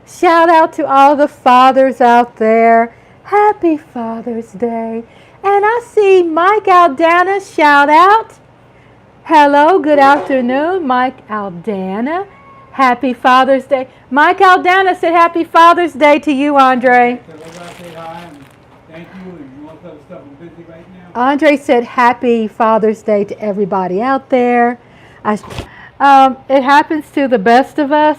Shout out to all the fathers out there. Happy Father's Day. And I see Mike Aldana shout out. Hello, good afternoon, Mike Aldana. Happy Father's Day. Mike Aldana said happy Father's Day to you, Andre. So everybody say hi and thank you. And you want other stuff? I'm busy right now. Andre said happy Father's Day to everybody out there. It happens to the best of us.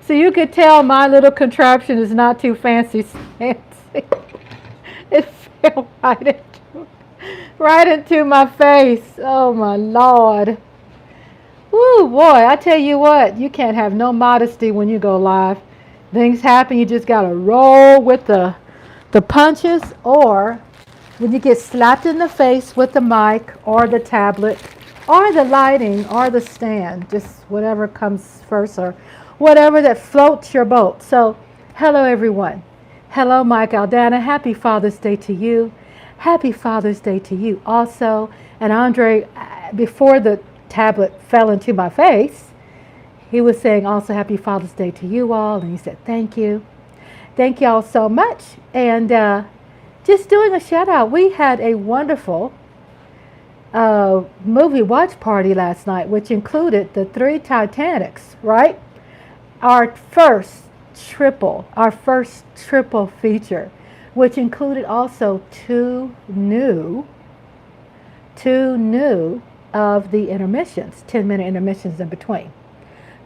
So you could tell my little contraption is not too fancy. It fell right into my face. Oh my Lord. Woo, boy, I tell you what, you can't have no modesty when you go live. Things happen, you just gotta roll with the punches, or when you get slapped in the face with the mic or the tablet or the lighting or the stand, just whatever comes first or whatever that floats your boat. So, hello everyone. Hello, Mike Aldana. Happy Father's Day to you. Happy Father's Day to you also. And Andre, before the tablet fell into my face, he was saying also happy Father's Day to you all. And he said, thank you. Thank you all so much. And just doing a shout out. We had a wonderful movie watch party last night, which included the 3 Titanics, right? Our first triple feature, which included also two new of the intermissions, 10-minute intermissions in between.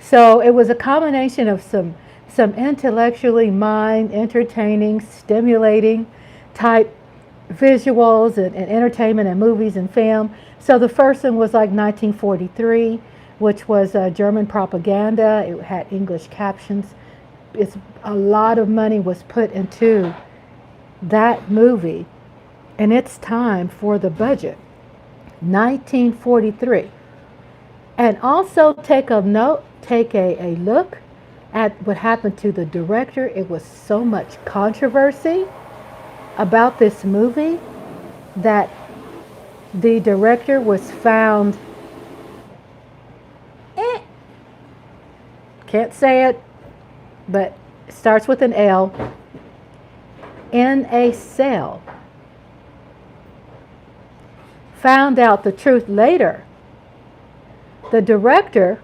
So it was a combination of some intellectually mind entertaining, stimulating type visuals and entertainment and movies and film. So the first one was like 1943, which was German propaganda. It had English captions. A lot of money was put into that movie, and it's time for the budget. 1943. And also take a look at what happened to the director. It was so much controversy about this movie that the director was found, can't say it, but it starts with an L, in a cell. Found out the truth later. The director,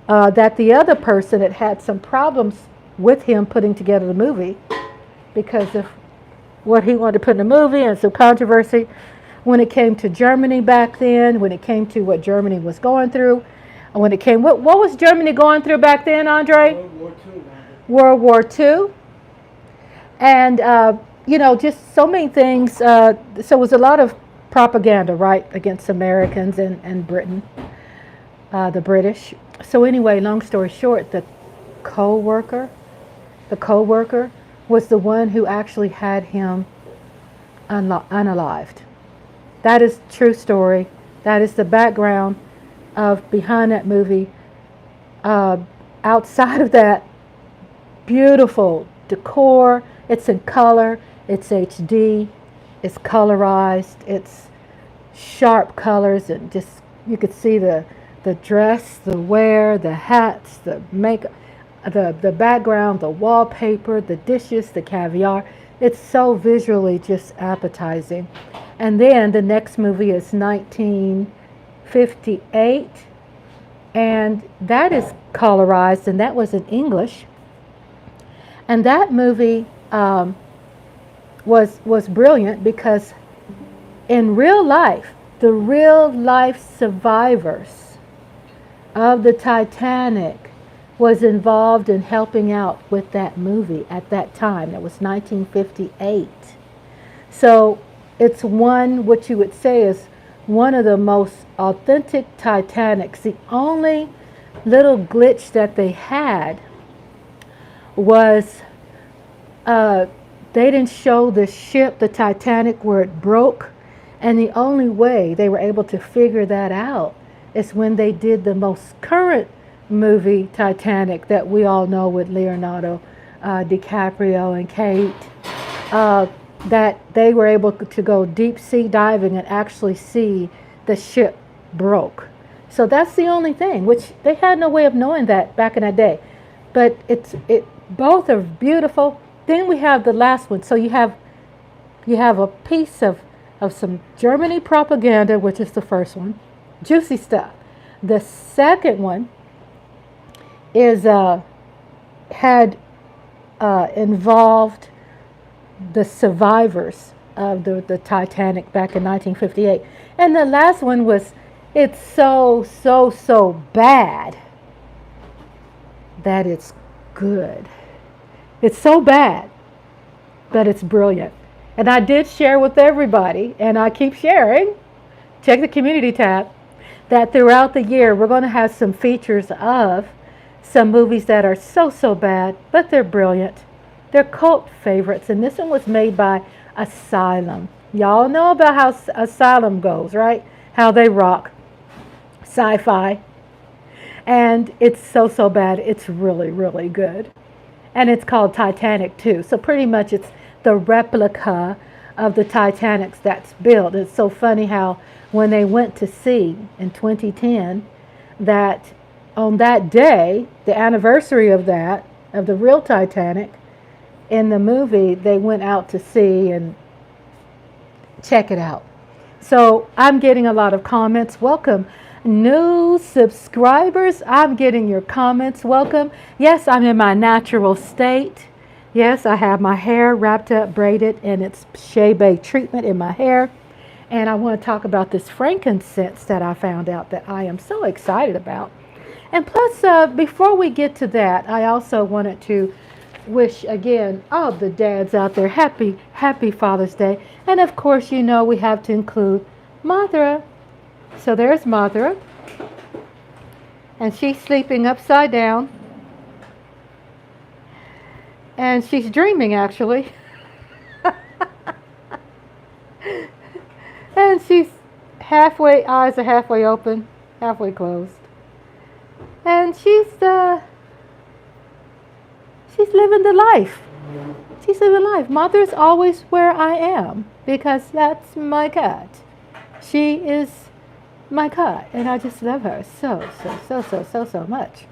that the other person had some problems with him putting together the movie because of what he wanted to put in the movie and some controversy when it came to Germany back then, when it came to what Germany was going through. When it came, what was Germany going through back then, Andre? World War II. World War II. And, just so many things. So it was a lot of propaganda, right, against Americans and Britain, the British. So anyway, long story short, the co-worker was the one who actually had him unalived. That is true story. That is the background of behind that movie. Outside of that, beautiful decor. It's in color. It's HD. It's colorized. It's sharp colors, and just you could see the dress, the wear, the hats, the makeup, the background, the wallpaper, the dishes, the caviar. It's so visually just appetizing. And then the next movie is 1958, and that is colorized, and that was in English. And that movie was brilliant because in real life, the real life survivors of the Titanic was involved in helping out with that movie at that time. That was 1958. So it's what you would say is one of the most authentic Titanics. The only little glitch that they had was they didn't show the ship, the Titanic, where it broke. And the only way they were able to figure that out is when they did the most current movie, Titanic, that we all know with Leonardo DiCaprio and Kate, that they were able to go deep sea diving and actually see the ship broke. So that's the only thing, which they had no way of knowing that back in that day. But it both are beautiful. Then we have the last one. So you have a piece of some Germany propaganda, which is the first one, juicy stuff. The second one is had involved the survivors of the Titanic back in 1958. And the last one was, it's so bad that it's good. It's so bad, but it's brilliant. And I did share with everybody, and I keep sharing, check the community tab, that throughout the year we're going to have some features of some movies that are so bad, but they're brilliant. They're cult favorites, and this one was made by Asylum. Y'all know about how Asylum goes, right? How they rock sci-fi. And it's so bad, it's really good. And it's called Titanic too. So pretty much it's the replica of the Titanics that's built. It's so funny how when they went to sea in 2010, that on that day, the anniversary of that, of the real Titanic, in the movie, they went out to sea and check it out. So I'm getting a lot of comments. Welcome. New subscribers, I'm getting your comments. Welcome. Yes, I'm in my natural state. Yes, I have my hair wrapped up, braided, and it's Shea Bay treatment in my hair. And I want to talk about this frankincense that I found out that I am so excited about. And plus, before we get to that, I also wanted to wish again all the dads out there happy Father's Day. And of course, you know we have to include Mother. So there's Mother, and she's sleeping upside down, and she's dreaming actually. And she's eyes are halfway open, halfway closed, and she's living the life. She's living life. Mother's always where I am because that's my cat. She is my cat, and I just love her so much.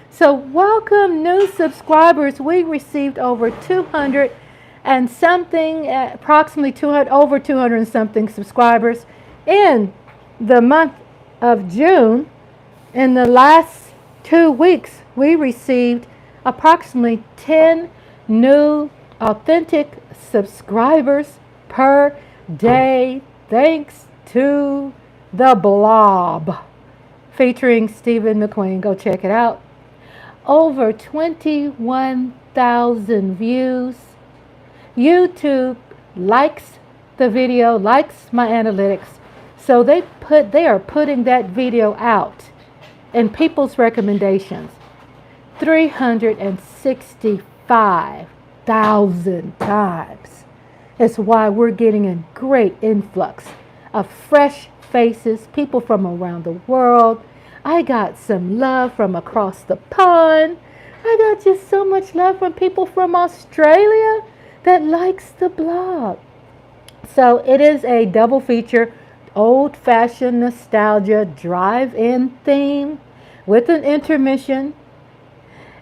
So welcome new subscribers. We received over 200 and something, approximately 200, over 200 and something subscribers in the month of June. In the last 2 weeks, we received approximately 10 new authentic subscribers per day, thanks to The Blob, featuring Stephen McQueen. Go check it out. Over 21,000 views. YouTube likes the video, likes my analytics. So they are putting that video out in people's recommendations 365,000 times. That's why we're getting a great influx of fresh faces, people from around the world. I got some love from across the pond. I got just so much love from people from Australia that likes the blog. So it is a double feature, old-fashioned nostalgia drive-in theme with an intermission,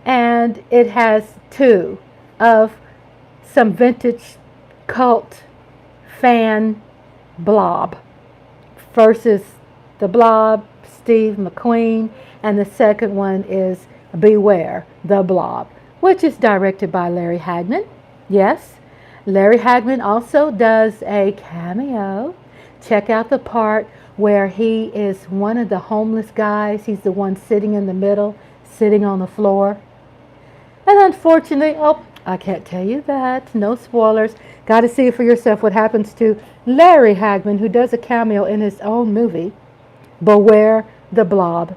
and it has 2 of some vintage cult fan Blob. First is The Blob, Steve McQueen, and the second one is Beware, The Blob, which is directed by Larry Hagman. Yes, Larry Hagman also does a cameo. Check out the part where he is one of the homeless guys. He's the one sitting in the middle, sitting on the floor. And unfortunately, I can't tell you that. No spoilers. Got to see it for yourself what happens to Larry Hagman, who does a cameo in his own movie, Beware the Blob.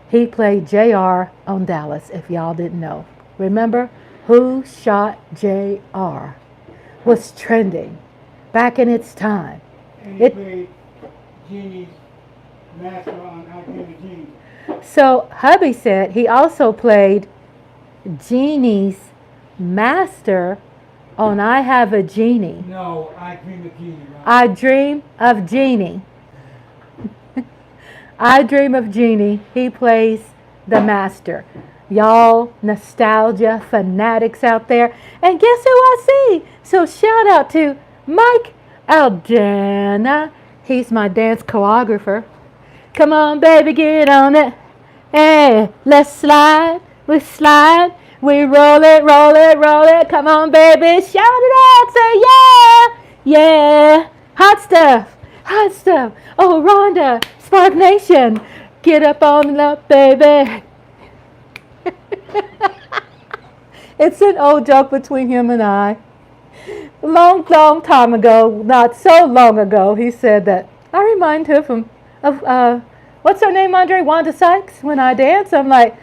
He played JR on Dallas, if y'all didn't know. Remember, Who Shot JR was trending back in its time. And he played Genie's master on I Came to Genie. So hubby said he also played Genie's master on I Have a Genie. No, I Dream of Genie. Right? I Dream of Genie. I Dream of Jeannie. He plays the master. Y'all nostalgia fanatics out there. And guess who I see? So shout out to Mike Aldana. He's my dance choreographer. Come on, baby, get on it. Hey, let's slide. We slide. We roll it, roll it, roll it. Come on, baby. Shout it out. Say yeah. Yeah. Hot stuff. Hot stuff. Oh, Rhonda. Spark Nation. Get up on it up, baby. It's an old joke between him and I. Long, long time ago, not so long ago, he said that I remind him of what's her name, Andre? Wanda Sykes. When I dance, I'm like,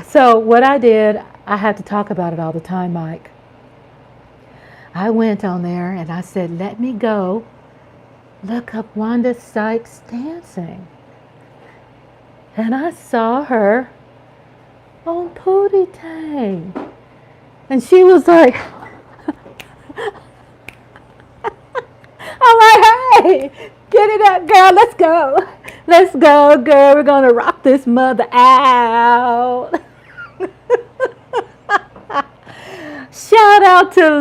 so what I did, I had to talk about it all the time, Mike. I went on there and I said, let me go look up Wanda Sykes dancing. And I saw her on Pootie Tang. And she was like, I'm like, hey, get it up, girl. Let's go. Let's go, girl. We're going to rock this mother out. Shout out to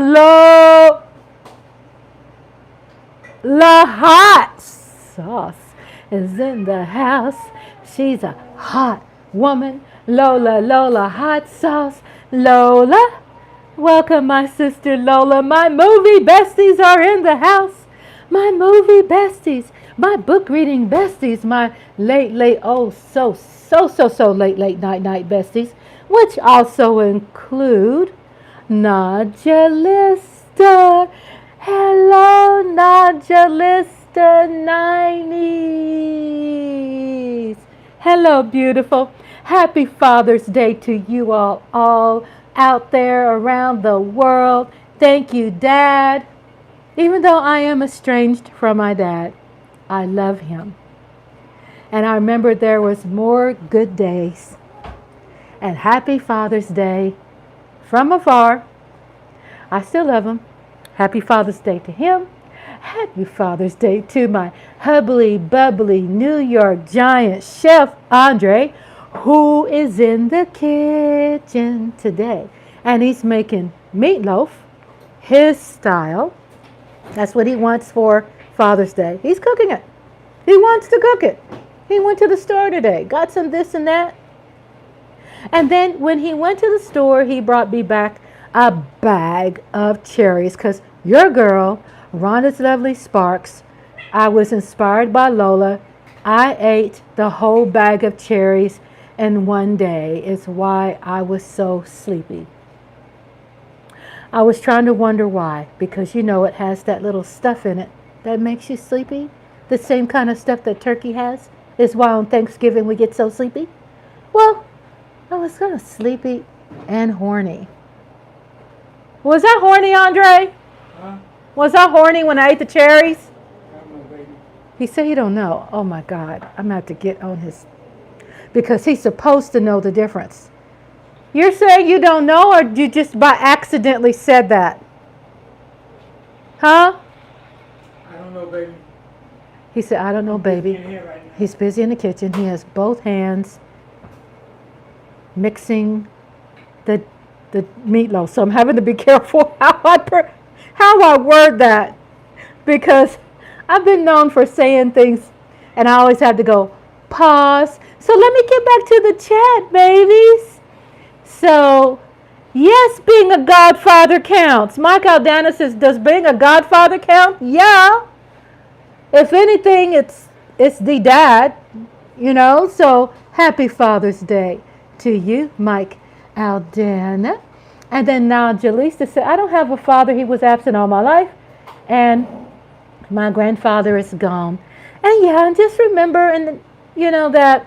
La Hot Sauce is in the house. She's a hot woman. Lola Hot Sauce. Lola. Welcome, my sister Lola. My movie besties are in the house. My movie besties, my book reading besties, my late late night besties, which also include Najalista. Hello, Najalista 90s. Hello, beautiful. Happy Father's Day to you all out there around the world. Thank you, Dad. Even though I am estranged from my dad, I love him. And I remember there was more good days. And happy Father's Day from afar. I still love him. Happy Father's Day to him. Happy Father's Day to my hubbly bubbly New York giant chef Andre, who is in the kitchen today. And he's making meatloaf, his style. That's what he wants for Father's Day. He's cooking it. He wants to cook it. He went to the store today, got some this and that. And then when he went to the store, he brought me back a bag of cherries because your girl, Rhonda's Lovely Sparks, I was inspired by Lola. I ate the whole bag of cherries in one day. It's why I was so sleepy. I was trying to wonder why, because you know it has that little stuff in it that makes you sleepy. The same kind of stuff that turkey has is why on Thanksgiving we get so sleepy. Well, I was kind of sleepy and horny. Was I horny, Andre? Huh? Was I horny when I ate the cherries? I don't know, baby. He said he don't know. Oh my God, I'm going to have to get on his, because he's supposed to know the difference. You're saying you don't know, or you just by accidentally said that? Huh? I don't know, baby. He said, I don't know, baby. In here right now. He's busy in the kitchen. He has both hands mixing the meatloaf. So I'm having to be careful how I word that, because I've been known for saying things and I always have to go pause. So let me get back to the chat, babies. So, yes, being a godfather counts. Mike Aldana says, does being a godfather count? Yeah. If anything, it's the dad, you know. So, happy Father's Day to you, Mike Aldana. And then now Jaleesa said, I don't have a father. He was absent all my life. And my grandfather is gone. And yeah, and just remember, and you know, that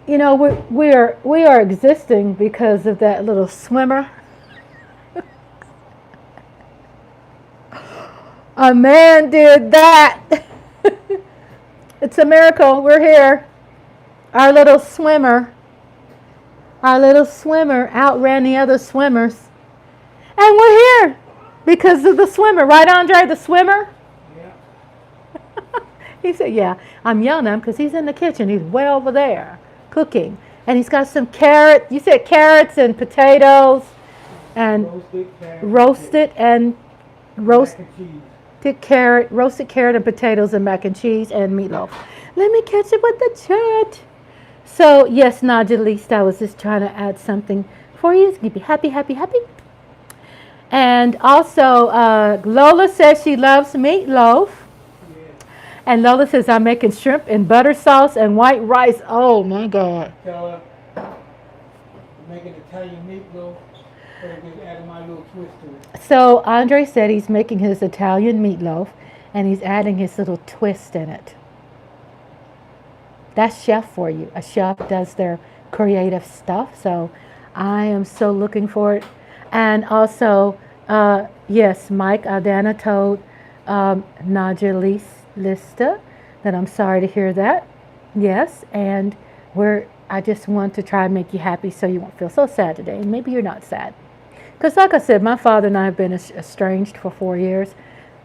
you know, we are existing because of that little swimmer. A man did that. It's a miracle. We're here. Our little swimmer outran the other swimmers. And we're here because of the swimmer. Right, Andre? The swimmer? Yeah. He said, yeah, I'm yelling at him because he's in the kitchen. He's way over there cooking. And he's got some carrot. You said carrots and potatoes and roasted and roasted roasted carrot and potatoes and mac and cheese and meatloaf. Let me catch it with the chat. So, yes, Najalise, I was just trying to add something for you. You be happy, happy, happy. And also, Lola says she loves meatloaf. And Lola says, I'm making shrimp and butter sauce and white rice. Oh, my God. Tell her, making Italian meatloaf, but just adding my little twist to it. So, Andre said he's making his Italian meatloaf, and he's adding his little twist in it. That's chef for you. A chef does their creative stuff. So, I am so looking for it. And also, yes, Mike Aldana told Naja Lista that I'm sorry to hear that. Yes, and I just want to try and make you happy so you won't feel so sad today. And maybe you're not sad. Because like I said, my father and I have been estranged for 4 years.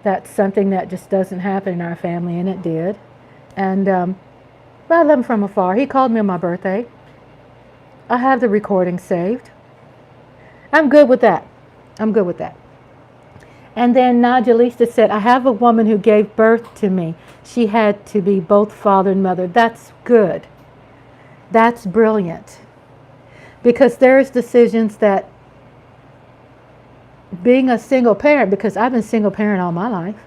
That's something that just doesn't happen in our family, and it did. And but I love him from afar. He called me on my birthday. I have the recording saved. I'm good with that. I'm good with that. And then Najalista said, I have a woman who gave birth to me. She had to be both father and mother. That's good. That's brilliant. Because there's decisions that being a single parent, because I've been single parent all my life.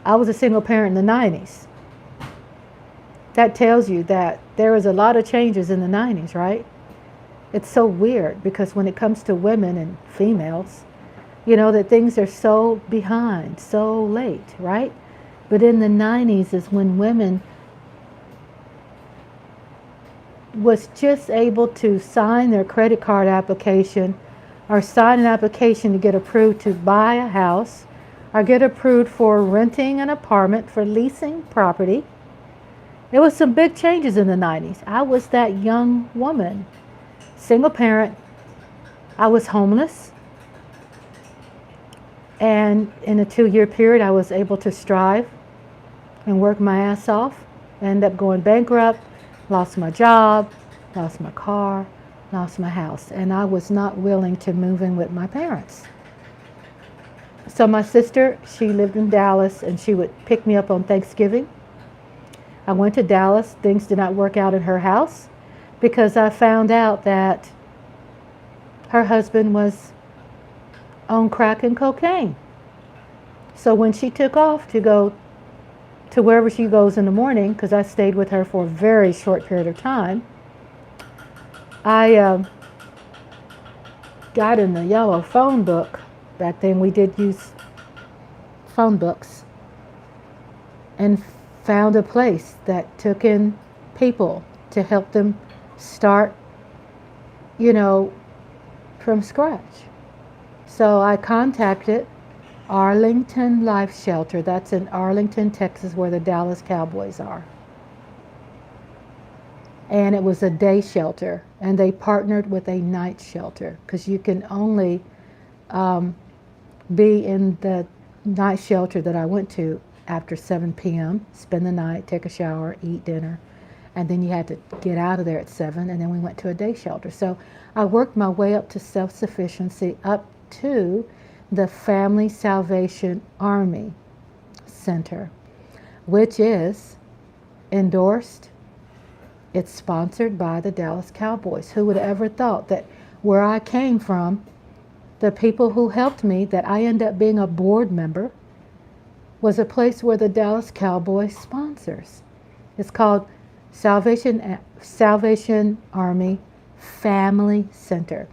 I was a single parent in the 90s. That tells you that there was a lot of changes in the 90s, right? It's so weird because when it comes to women and females, you know, that things are so behind, so late, right? But in the 90s is when women was just able to sign their credit card application or sign an application to get approved to buy a house or get approved for renting an apartment, for leasing property. There was some big changes in the 90s. I was that young woman, single parent. I was homeless. And in a 2-year period, I was able to strive and work my ass off. Ended up going bankrupt, lost my job, lost my car, lost my house. And I was not willing to move in with my parents. So my sister, she lived in Dallas, and she would pick me up on Thanksgiving. I went to Dallas. Things did not work out in her house because I found out that her husband was on crack and cocaine. So when she took off to go to wherever she goes in the morning, because I stayed with her for a very short period of time, I got in the yellow phone book. Back then we did use phone books, and found a place that took in people to help them start, you know, from scratch. So I contacted Arlington Life Shelter. That's in Arlington, Texas, where the Dallas Cowboys are. And it was a day shelter, and they partnered with a night shelter because you can only be in the night shelter that I went to after 7 p.m., spend the night, take a shower, eat dinner, and then you had to get out of there at 7, and then we went to a day shelter. So I worked my way up to self-sufficiency, up to the Family Salvation Army Center, which is endorsed. It's sponsored by the Dallas Cowboys. Who would have ever thought that where I came from, the people who helped me, that I ended up being a board member, was a place where the Dallas Cowboys sponsors. It's called Salvation Army Family Center.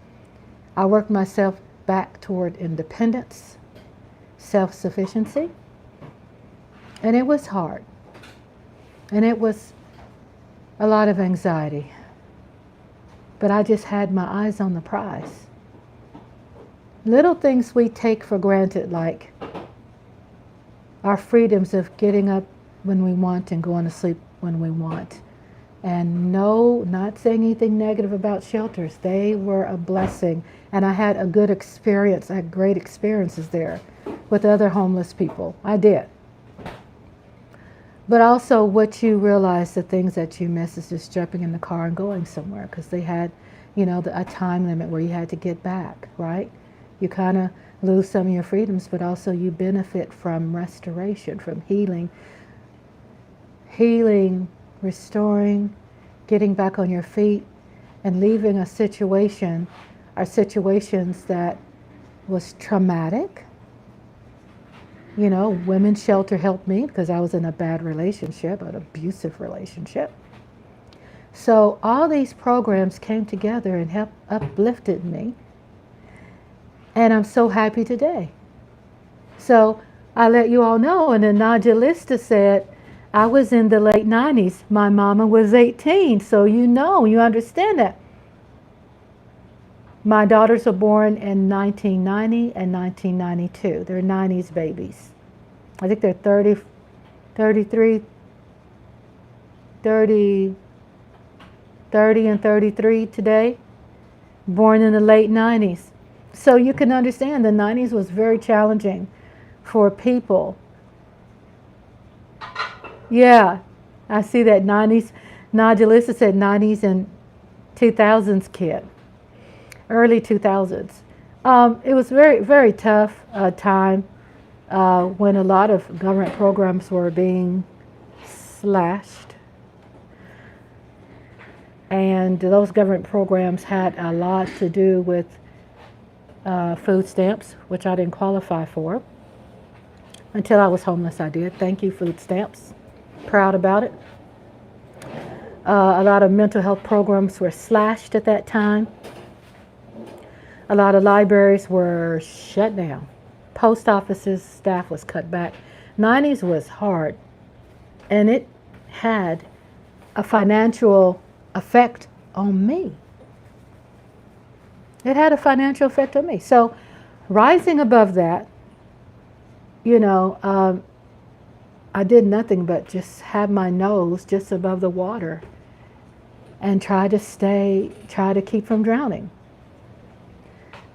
I worked myself back toward independence, self-sufficiency, and it was hard. And it was a lot of anxiety. But I just had my eyes on the prize. Little things we take for granted, like our freedoms of getting up when we want and going to sleep when we want. And no, not saying anything negative about shelters. They were a blessing. And I had a good experience. I had great experiences there with other homeless people. I did. But also what you realize, the things that you miss is just jumping in the car and going somewhere, because they had, a time limit where you had to get back, right? You kind of lose some of your freedoms, but also you benefit from restoration, from healing, restoring, getting back on your feet, and leaving a situation or situations that was traumatic. Women's shelter helped me because I was in a bad relationship, an abusive relationship. So all these programs came together and helped uplifted me. And I'm so happy today. So I let you all know, and then Najalista said, I was in the late 90s. My mama was 18, so you understand that. My daughters were born in 1990 and 1992. They're 90s babies. I think they're 30, 33, 30 and 33 today. Born in the late 90s. So you can understand the 90s was very challenging for people. Yeah, I see that 90s. Najalisa said 90s and 2000s kid. Early 2000s. It was very, very tough time when a lot of government programs were being slashed. And those government programs had a lot to do with food stamps, which I didn't qualify for. Until I was homeless, I did. Thank you, food stamps. Proud about it. A lot of mental health programs were slashed at that time. A lot of libraries were shut down. Post offices staff was cut back. 90s was hard, and it had a financial effect on me. It had a financial effect on me. So rising above that, I did nothing but just have my nose just above the water and try to keep from drowning.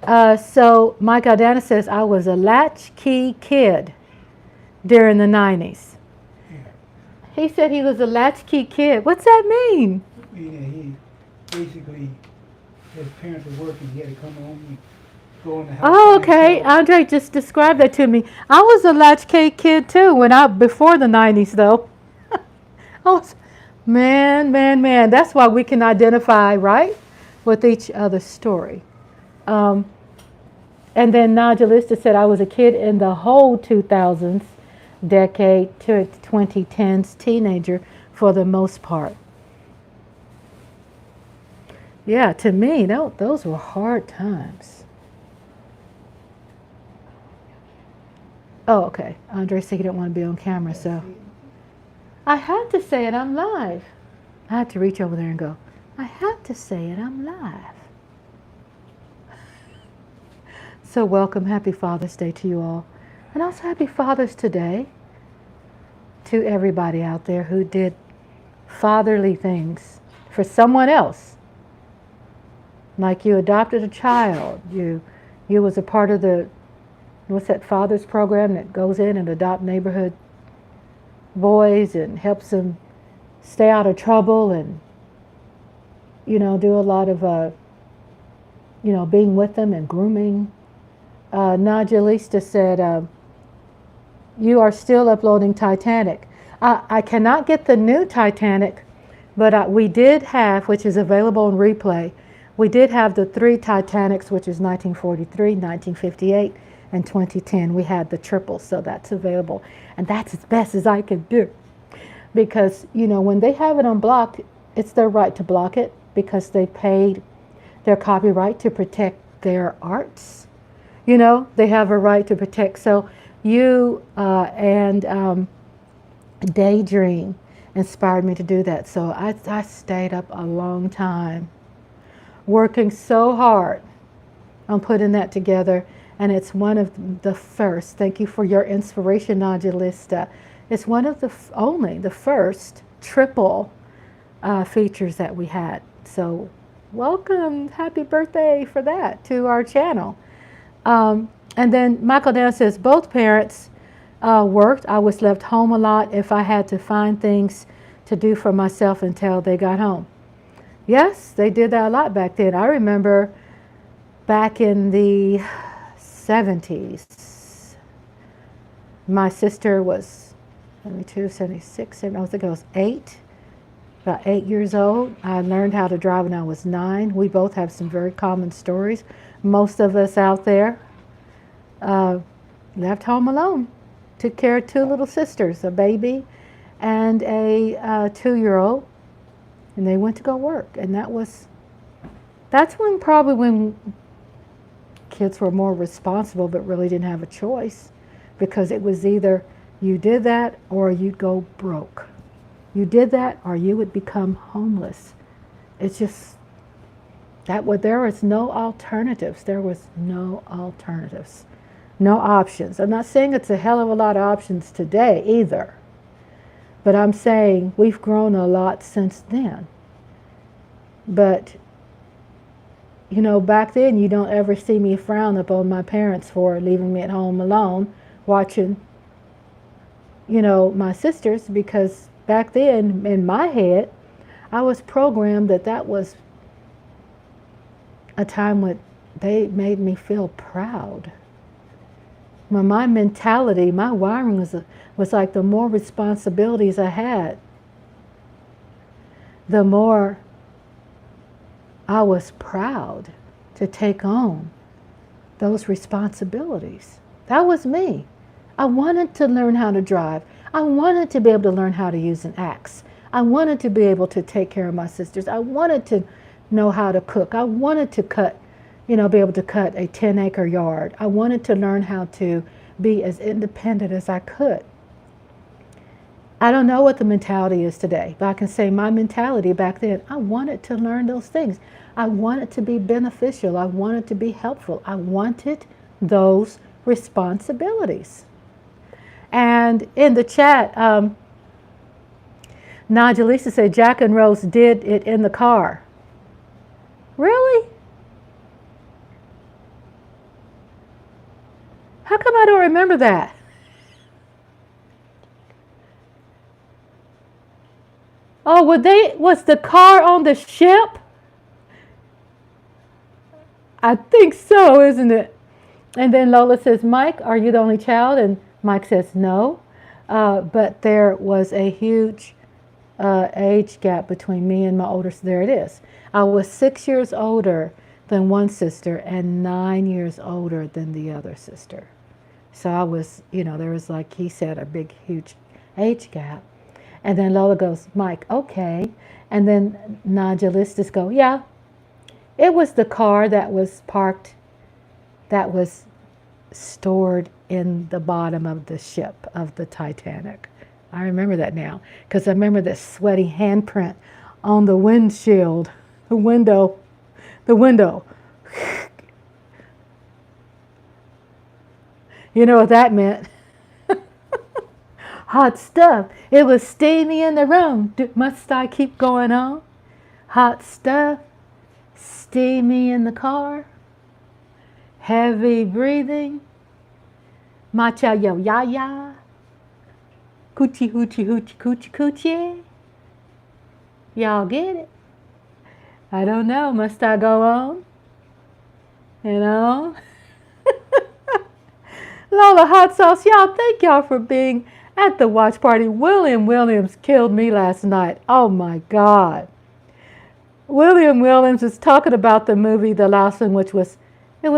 So Mike Aldana says, I was a latchkey kid during the 90s. Yeah. He said he was a latchkey kid. What's that mean? He basically, his parents were working. He had to come home and go in the house. Oh, by okay. himself. Andre just described that to me. I was a latchkey kid too before the 90s though. Man. That's why we can identify, right, with each other's story. And then Najalista said, I was a kid in the whole 2000s decade to 2010s teenager for the most part. Yeah, to me, those were hard times. Oh, okay. Andre said he didn't want to be on camera, so I had to say it, I'm live. I had to reach over there and go, I had to say it, I'm live. So welcome, happy Father's Day to you all. And also happy Father's Day to everybody out there who did fatherly things for someone else. Like you adopted a child, you was a part of what's that fathers program that goes in and adopt neighborhood boys and helps them stay out of trouble and, do a lot of, being with them and grooming. Najalista said, you are still uploading Titanic. I cannot get the new Titanic, but we did have, which is available on replay, we did have the 3 Titanics, which is 1943, 1958, and 2010. We had the triple, so that's available. And that's as best as I could do. Because, when they have it unblocked, it's their right to block it because they paid their copyright to protect their arts. They have a right to protect. So you and Daydream inspired me to do that. So I stayed up a long time, working so hard on putting that together. And it's one of the first, thank you for your inspiration, Najalista. It's one of the first triple features that we had. So welcome, happy birthday for that to our channel. And then Michael Dan says both parents worked. I was left home a lot if I had to find things to do for myself until they got home. Yes, they did that a lot back then. I remember back in the 70s, my sister was 72, 76, I think I was 8, about 8 years old. I learned how to drive when I was 9. We both have some very common stories. Most of us out there left home alone, took care of 2 little sisters, a baby and a 2-year-old, and they went to go work. And that's when probably when kids were more responsible but really didn't have a choice, because it was either you did that or you'd go broke. You did that or you would become homeless. It's just there was no alternatives. There was no alternatives. No options. I'm not saying it's a hell of a lot of options today either. But I'm saying we've grown a lot since then. But, back then you don't ever see me frown upon my parents for leaving me at home alone, watching, my sisters, because back then in my head, I was programmed that was a time when they made me feel proud. My mentality, my wiring was like the more responsibilities I had, the more I was proud to take on those responsibilities. That was me. I wanted to learn how to drive. I wanted to be able to learn how to use an axe. I wanted to be able to take care of my sisters. I wanted to know how to cook. I wanted to be able to cut a 10-acre yard. I wanted to learn how to be as independent as I could. I don't know what the mentality is today, but I can say my mentality back then, I wanted to learn those things. I wanted to be beneficial. I wanted to be helpful. I wanted those responsibilities. And in the chat, Najalisa said Jack and Rose did it in the car. Really? How come I don't remember that? Oh, was the car on the ship? I think so, isn't it? And then Lola says, Mike, are you the only child? And Mike says, no. But there was a huge age gap between me and my older sister. There it is. I was 6 years older than one sister and 9 years older than the other sister. So I was, there was, like he said, a big, huge age gap. And then Lola goes, Mike, okay. And then Najalis just go, yeah. It was the car that was parked, that was stored in the bottom of the ship of the Titanic. I remember that now, because I remember the sweaty handprint on the windshield, the window. You know what that meant? Hot stuff. It was steamy in the room. Must I keep going on? Hot stuff. Steamy in the car. Heavy breathing. Macha yo ya ya. Coochie hoochie hoochie coochie coochie. Y'all get it? I don't know. Must I go on? Lola Hot Sauce, y'all, thank y'all for being at the watch party. William Williams killed me last night. Oh my God. William Williams is talking about the movie The Last One, which was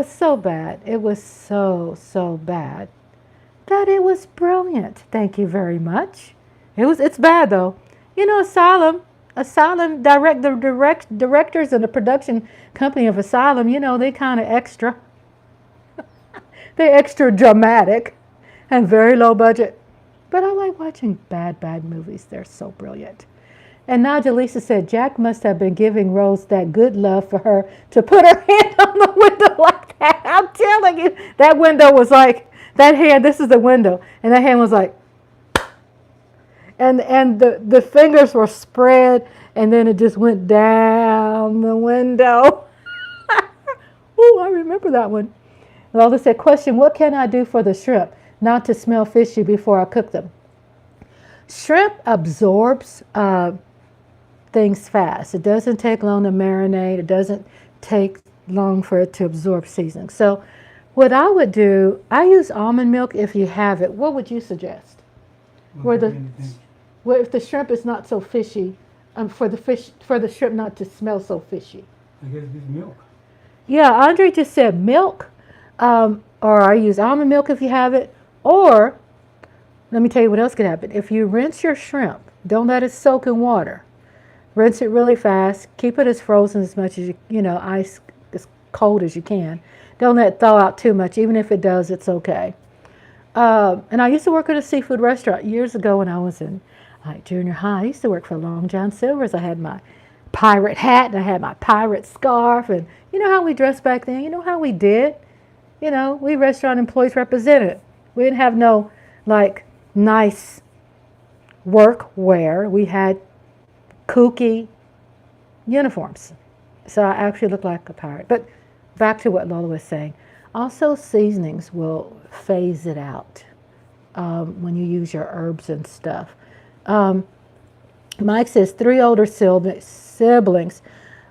so bad. It was so bad that it was brilliant. Thank you very much. It's bad though. Asylum directors and the production company of Asylum, they kind of extra. They're extra dramatic and very low budget. But I like watching bad movies. They're so brilliant. And Najalisa said Jack must have been giving Rose that good love for her to put her hand on the window like that. I'm telling you, that window was like, that hand, this is the window. And that hand was like, and the fingers were spread, and then it just went down the window. Ooh, I remember that one. Lola said, question, what can I do for the shrimp? not to smell fishy before I cook them. Shrimp absorbs things fast. It doesn't take long to marinate. It doesn't take long for it to absorb seasoning. So what I would do, I use almond milk if you have it. What would you suggest? Where the if the shrimp is not so fishy, for the shrimp not to smell so fishy. I guess it's milk. Yeah, Andre just said milk, or I use almond milk if you have it, or let me tell you what else could happen. If you rinse your shrimp, don't let it soak in water. Rinse it really fast. Keep it as frozen as much as ice as cold as you can. Don't let it thaw out too much. Even if it does, it's okay. And I used to work at a seafood restaurant years ago when I was in junior high. I used to work for Long John Silver's. I had my pirate hat and I had my pirate scarf. And you know how we dressed back then? You know how we did? We restaurant employees represented. We didn't have no nice work wear. We had kooky uniforms. So I actually looked like a pirate. But back to what Lola was saying. Also, seasonings will phase it out when you use your herbs and stuff. Mike says 3 older siblings.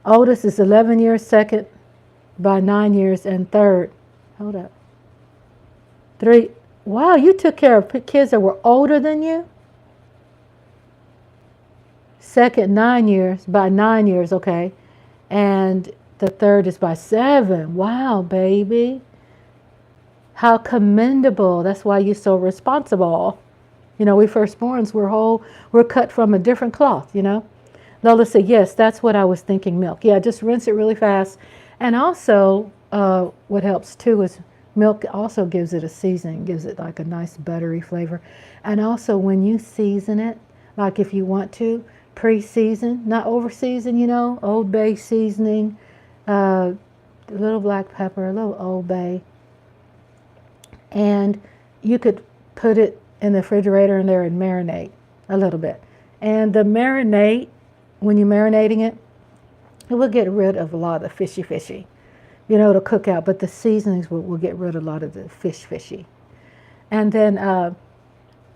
Oldest is 11 years, second by 9 years, and third. Hold up. 3. Wow, you took care of kids that were older than you? Second, 9 years, by 9 years, okay. And the third is by 7. Wow, baby. How commendable. That's why you're so responsible. We firstborns, we're cut from a different cloth, Lola said, yes, that's what I was thinking, milk. Yeah, just rinse it really fast. And also, what helps too is milk also gives it a seasoning, gives it like a nice buttery flavor. And also when you season it, like if you want to, pre-season, not over-season, Old Bay seasoning, a little black pepper, a little Old Bay. And you could put it in the refrigerator in there and marinate a little bit. And the marinate, when you're marinating it, it will get rid of a lot of the fishy. It'll cook out, but the seasonings will get rid of a lot of the fishy. And then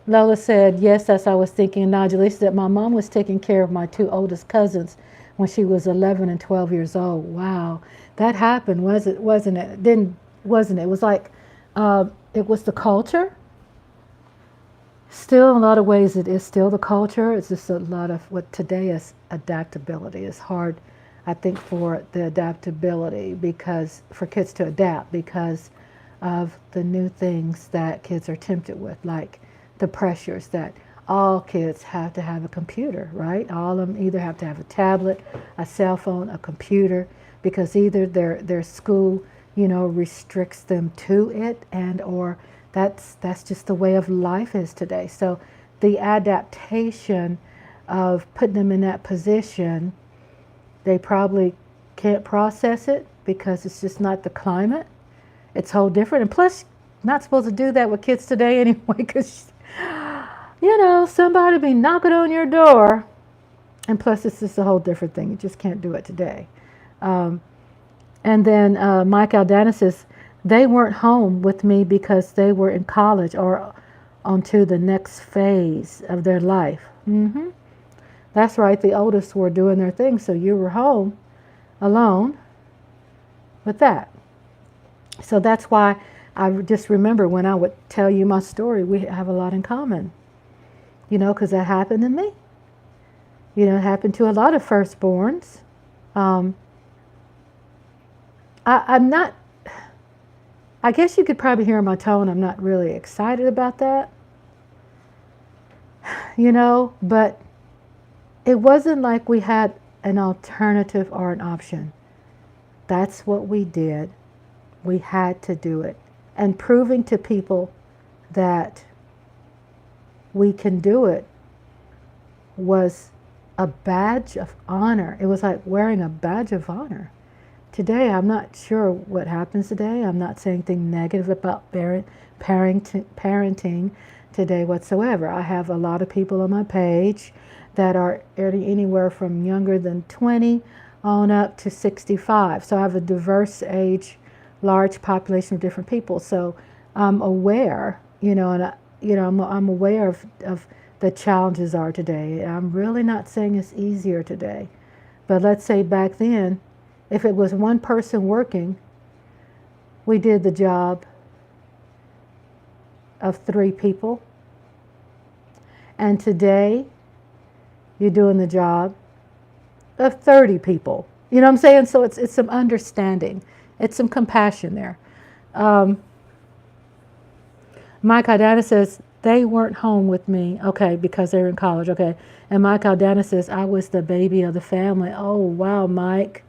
Lola said, yes, that's what I was thinking. And Najee said, my mom was taking care of my 2 oldest cousins when she was 11 and 12 years old. Wow, that happened, wasn't it? Wasn't it? It was like, it was the culture. Still, in a lot of ways, it is still the culture. It's just a lot of what today is adaptability. It's hard, I think, for the adaptability for kids to adapt because of the new things that kids are tempted with, like the pressures that all kids have to have a computer, right? All of them either have to have a tablet, a cell phone, a computer, because either their school, restricts them to it or that's just the way of life is today. So the adaptation of putting them in that position, they probably can't process it because it's just not the climate. It's whole different. And plus, not supposed to do that with kids today anyway because, somebody be knocking on your door. And plus, it's just a whole different thing. You just can't do it today. And then Mike Aldana says, they weren't home with me because they were in college or onto the next phase of their life. Mm-hmm. That's right. The oldest were doing their thing. So you were home alone with that. So that's why I just remember when I would tell you my story, we have a lot in common, because that happened to me. It happened to a lot of firstborns. I guess you could probably hear in my tone, I'm not really excited about that, but it wasn't like we had an alternative or an option. That's what we did. We had to do it. And proving to people that we can do it was a badge of honor. It was like wearing a badge of honor. Today, I'm not sure what happens today. I'm not saying anything negative about parenting today whatsoever. I have a lot of people on my page that are anywhere from younger than 20 on up to 65. So I have a diverse age, large population of different people. So I'm aware And I'm aware of the challenges are today. I'm really not saying it's easier today. But let's say back then, if it was one person working, we did the job of 3 people. And today, you're doing the job of 30 people. You know what I'm saying? So it's some understanding. It's some compassion there. Mike Aldana says, they weren't home with me. Okay, because they were in college. Okay. And Mike Aldana says, I was the baby of the family. Oh, wow, Mike.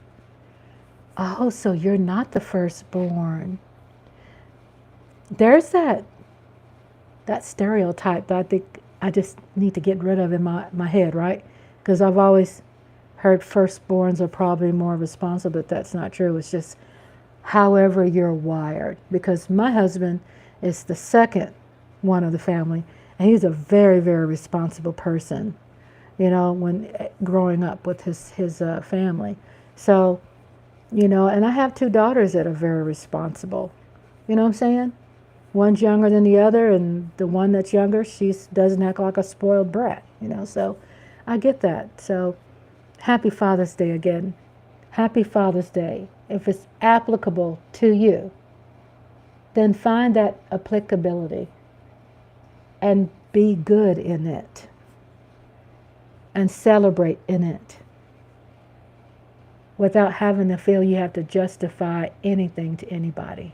Oh, so you're not the firstborn. There's that stereotype that I think I just need to get rid of in my head, right? Because I've always heard firstborns are probably more responsible, but that's not true. It's just however you're wired. Because my husband is the second one of the family, and he's a very, very responsible person, when growing up with his family. So, and I have 2 daughters that are very responsible. You know what I'm saying? One's younger than the other, and the one that's younger, she doesn't act like a spoiled brat, so I get that. So happy Father's Day again. Happy Father's Day. If it's applicable to you, then find that applicability and be good in it and celebrate in it without having to feel you have to justify anything to anybody.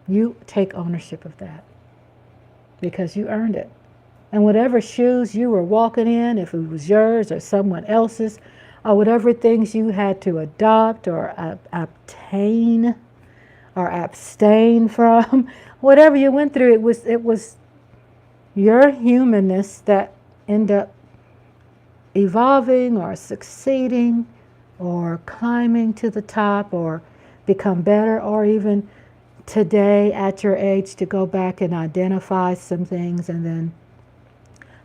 You take ownership of that because you earned it. And whatever shoes you were walking in, if it was yours or someone else's, or whatever things you had to adopt or obtain or abstain from, whatever you went through, it was your humanness that ended up evolving or succeeding or climbing to the top or become better, or even today at your age to go back and identify some things and then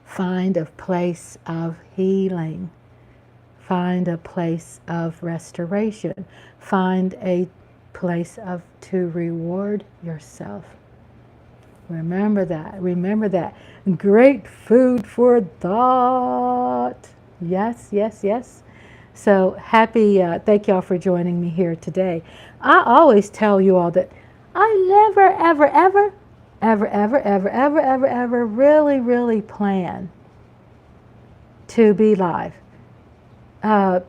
find a place of healing, find a place of restoration, find a place to reward yourself. Remember that. Great food for thought. Yes. So happy, thank y'all for joining me here today. I always tell you all that I never, ever really, really plan to be live.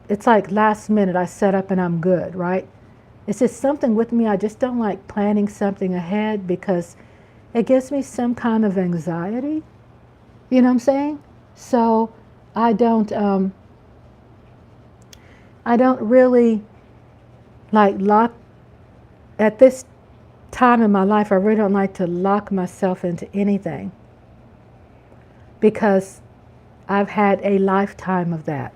It's like last minute I set up and I'm good, right? It's just something with me. I just don't like planning something ahead because it gives me some kind of anxiety. You know what I'm saying? So I don't really like lock at this time in my life. I really don't like to lock myself into anything because I've had a lifetime of that.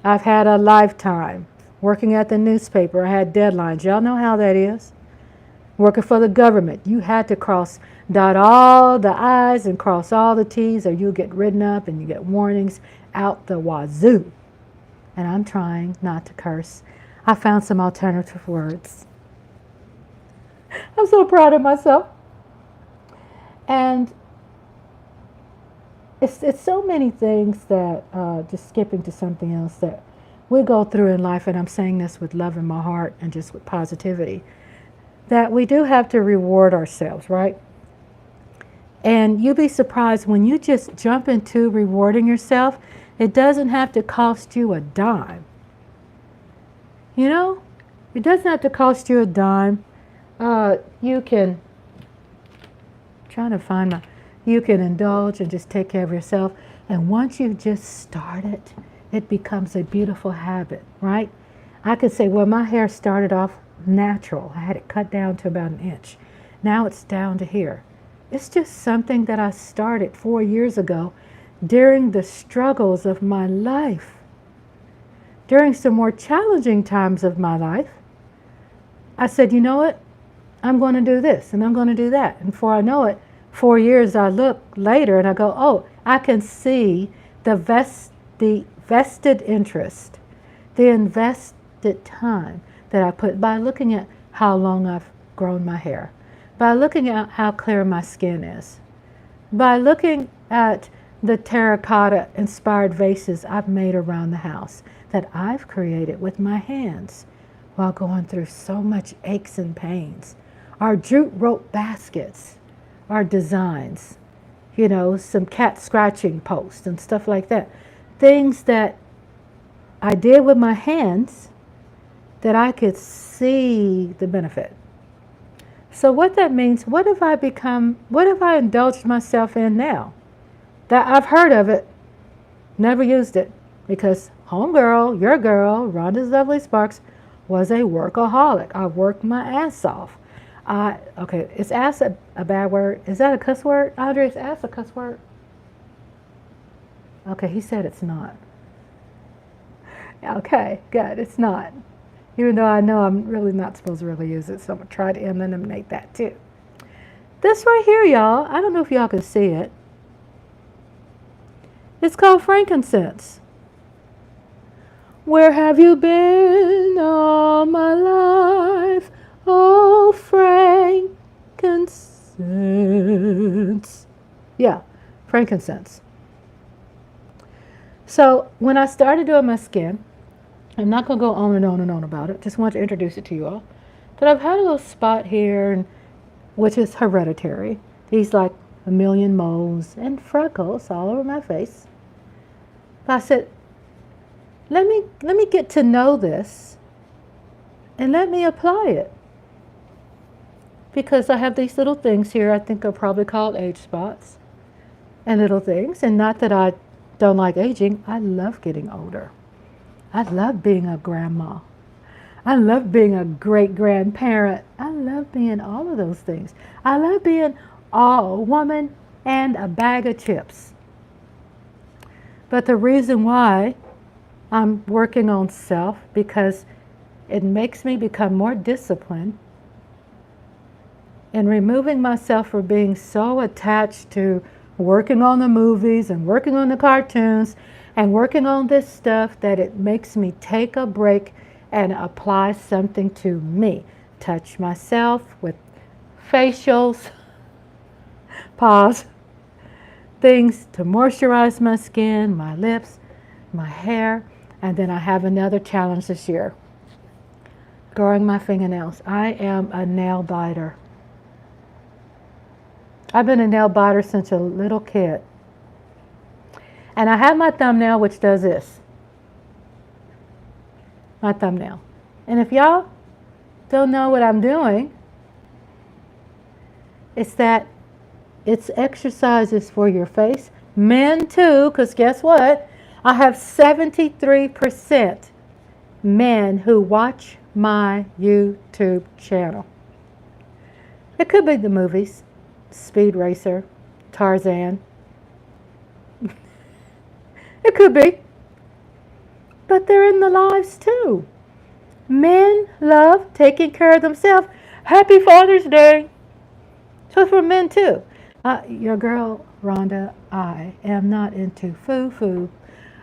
I've had a lifetime working at the newspaper. I had deadlines. Y'all know how that is. Working for the government, you had to dot all the I's and cross all the T's, or you'll get written up and you get warnings out the wazoo. And I'm trying not to curse. I found some alternative words. I'm so proud of myself. And it's so many things that, just skipping to something else, that we go through in life, and I'm saying this with love in my heart and just with positivity, that we do have to reward ourselves, right? And you'll be surprised when you just jump into rewarding yourself, it doesn't have to cost you a dime. It doesn't have to cost you a dime. You can, you can indulge and just take care of yourself. And once you just start it, it becomes a beautiful habit, right? I could say, well, my hair started off natural. I had it cut down to about 1 inch. Now it's down to here. It's just something that I started 4 years ago during the struggles of my life. During some more challenging times of my life, I said, you know what? I'm going to do this and I'm going to do that. And before I know it, 4 years I look later and I go, oh, I can see the vested interest, the invested time that I put by looking at how long I've grown my hair, by looking at how clear my skin is, by looking at the terracotta inspired vases I've made around the house that I've created with my hands while going through so much aches and pains. Our jute rope baskets, our designs, some cat scratching posts and stuff like that. Things that I did with my hands that I could see the benefit. So what that means, what have I indulged myself in now? That I've heard of it, never used it, because homegirl, your girl, Rhonda's Lovely Sparks, was a workaholic. I worked my ass off. Okay, is ass a bad word? Is that a cuss word? Andre, is ass a cuss word? Okay, he said it's not. Okay, good, it's not. Even though I know I'm really not supposed to really use it, so I'm going to try to eliminate that too. This right here, y'all, I don't know if y'all can see it. It's called frankincense. Where have you been all my life? Oh, frankincense. Yeah, frankincense. So when I started doing my skin, I'm not going to go on and on and on about it. Just want to introduce it to you all. But I've had a little spot here, which is hereditary. These like a million moles and freckles all over my face. But I said, let me get to know this and let me apply it. Because I have these little things here I think are probably called age spots and little things. And not that I don't like aging. I love getting older. I love being a grandma. I love being a great-grandparent. I love being all of those things. I love being a woman and a bag of chips. But the reason why I'm working on self, because it makes me become more disciplined and removing myself from being so attached to working on the movies and working on the cartoons and working on this stuff that it makes me take a break and apply something to me. Touch myself with facials, pause, things to moisturize my skin, my lips, my hair, and then I have another challenge this year. Growing my fingernails. I am a nail biter. I've been a nail biter since a little kid. And I have my thumbnail, which does this. My thumbnail. And if y'all don't know what I'm doing, it's that it's exercises for your face. Men too, because guess what? I have 73% men who watch my YouTube channel. It could be the movies, Speed Racer, Tarzan. It could be. But they're in the lives too. Men love taking care of themselves. Happy Father's Day. So for men too. Your girl, Rhonda, I am not into foo-foo.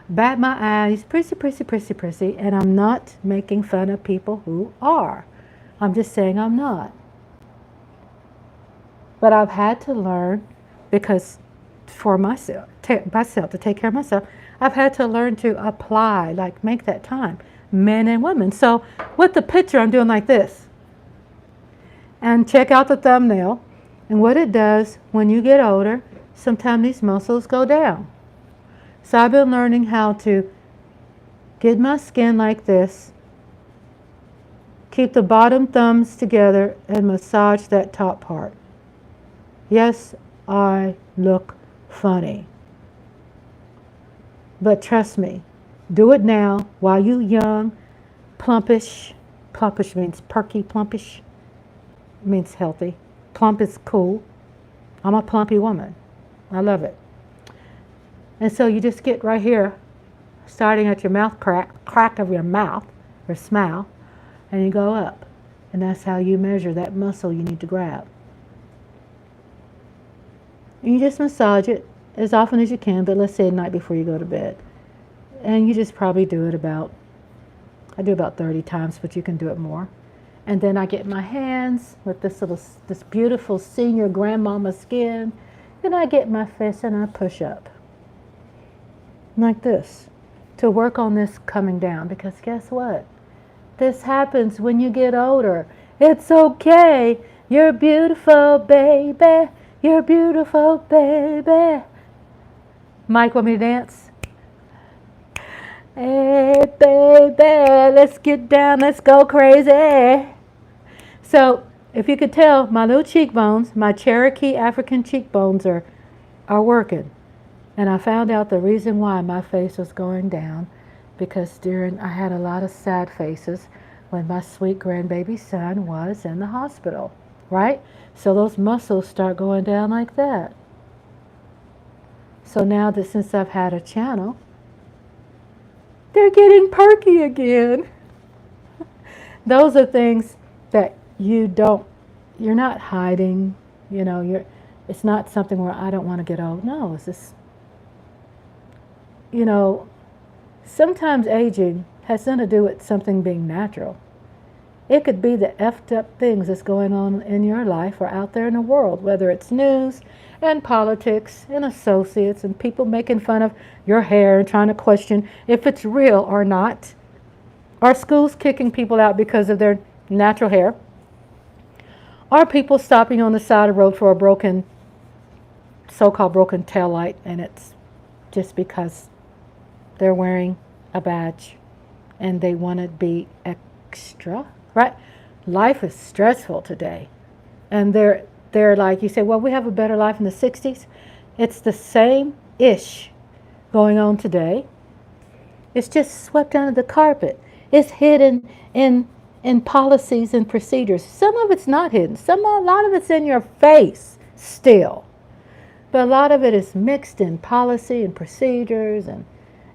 Bat my eyes, prissy, and I'm not making fun of people who are. I'm just saying I'm not. But I've had to learn, because for myself, to take care of myself, I've had to learn to apply, like make that time, men and women. So with the picture, I'm doing like this. And check out the thumbnail. And what it does, when you get older, sometimes these muscles go down. So I've been learning how to get my skin like this, keep the bottom thumbs together, and massage that top part. Yes, I look funny. But trust me, do it now while you're young, plumpish. Plumpish means perky, plumpish means healthy. Plump is cool. I'm a plumpy woman. I love it. And so you just get right here, starting at your mouth crack of your mouth, or smile, and you go up. And that's how you measure that muscle you need to grab. And you just massage it as often as you can, but let's say at night before you go to bed. And you just probably do it I do about 30 times, but you can do it more. And then I get my hands with this beautiful senior grandmama skin. Then I get my fist and I push up. Like this. To work on this coming down. Because guess what? This happens when you get older. It's okay. You're beautiful, baby. You're beautiful, baby. Mike, want me to dance? Hey, baby, let's get down. Let's go crazy. So, if you could tell, my little cheekbones, my Cherokee African cheekbones are working. And I found out the reason why my face was going down, because I had a lot of sad faces when my sweet grandbaby son was in the hospital, right? So those muscles start going down like that. So now that since I've had a channel, they're getting perky again. Those are things that you're not hiding, it's not something where I don't want to get old. No, it's just, sometimes aging has nothing to do with something being natural. It could be the effed up things that's going on in your life or out there in the world, whether it's news and politics and associates and people making fun of your hair and trying to question if it's real or not. Or schools kicking people out because of their natural hair. Or people stopping on the side of the road for a so-called broken tail light, and it's just because they're wearing a badge and they want to be extra, right? Life is stressful today. And they're like, you say, well, we have a better life in the 60s. It's the same-ish going on today. It's just swept under the carpet. It's hidden in policies and procedures. Some of it's not hidden. A lot of it's in your face still. But a lot of it is mixed in policy and procedures and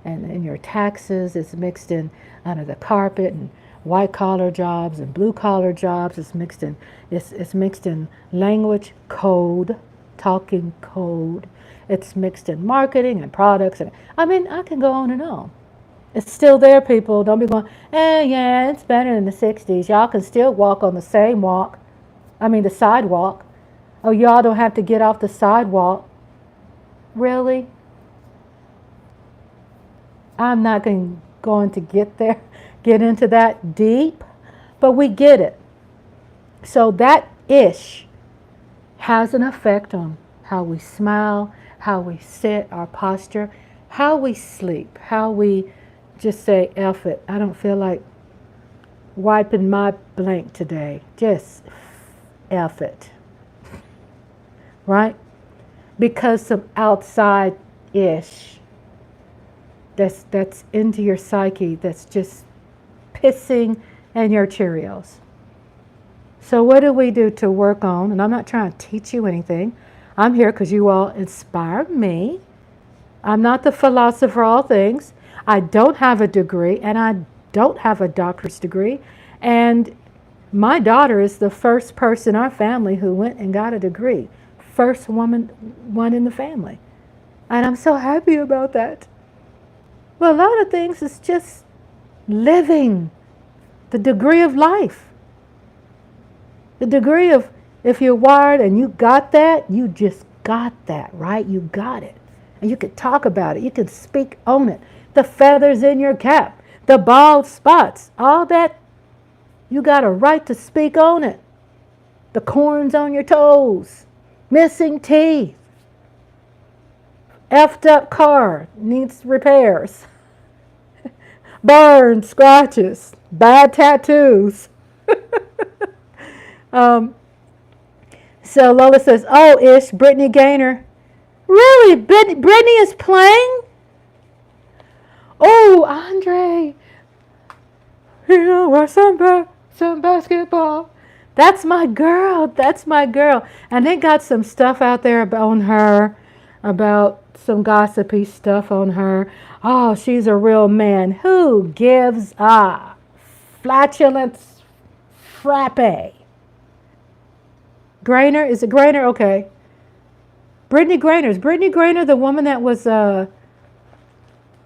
in your taxes. It's mixed in under the carpet, and white collar jobs and blue collar jobs. It's mixed in language, code, talking code. It's mixed in marketing and products. And I can go on and on. It's still there, people. Don't be going, yeah, it's better than the 60s. Y'all can still walk on the the sidewalk. Oh, y'all don't have to get off the sidewalk. Really? I'm not going to get into that deep, but we get it. So that ish has an effect on how we smile, how we sit, our posture, how we sleep, how we just say, F it. I don't feel like wiping my blank today. Just F it. Right? Because some outside-ish that's into your psyche, that's just pissing in your Cheerios. So what do we do to work on? And I'm not trying to teach you anything. I'm here because you all inspire me. I'm not the philosopher of all things. I don't have a degree, and I don't have a doctor's degree. And my daughter is the first person in our family who went and got a degree. First one in the family. And I'm so happy about that. Well, a lot of things is just living the degree of life. The degree of, if you're wired and you got that, you just got that, right? You got it. And you could talk about it. You could speak on it. The feathers in your cap, the bald spots, all that, you got a right to speak on it. The corns on your toes, missing teeth, effed up car, needs repairs, burns, scratches, bad tattoos. So Lola says, oh, ish, Brittany Gaynor. Really? Brittany is playing? Oh, Andre. Some basketball. That's my girl. That's my girl. And they got some stuff out there on her, about some gossipy stuff on her. Oh, she's a real man. Who gives a flatulence frappe? Grainer? Is it Grainer? Okay. Brittany Grainer. Is Brittany Grainer the woman that was,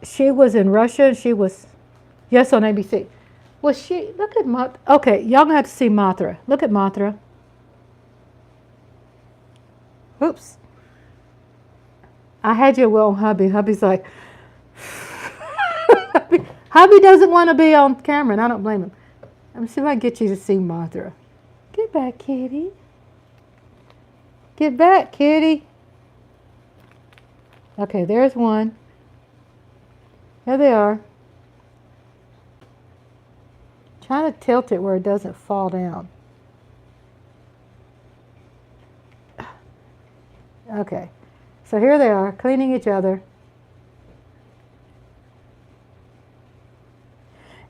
she was in Russia? She was, yes, on ABC. Well, look at Mothra. Okay, y'all gonna have to see Mothra. Look at Mothra. Oops. I had you on Hubby. Hubby's like, Hubby doesn't want to be on camera, and I don't blame him. Let me see if I can get you to see Mothra. Get back, kitty. Get back, kitty. Okay, there's one. There they are. Trying to tilt it where it doesn't fall down. Okay, so here they are, cleaning each other.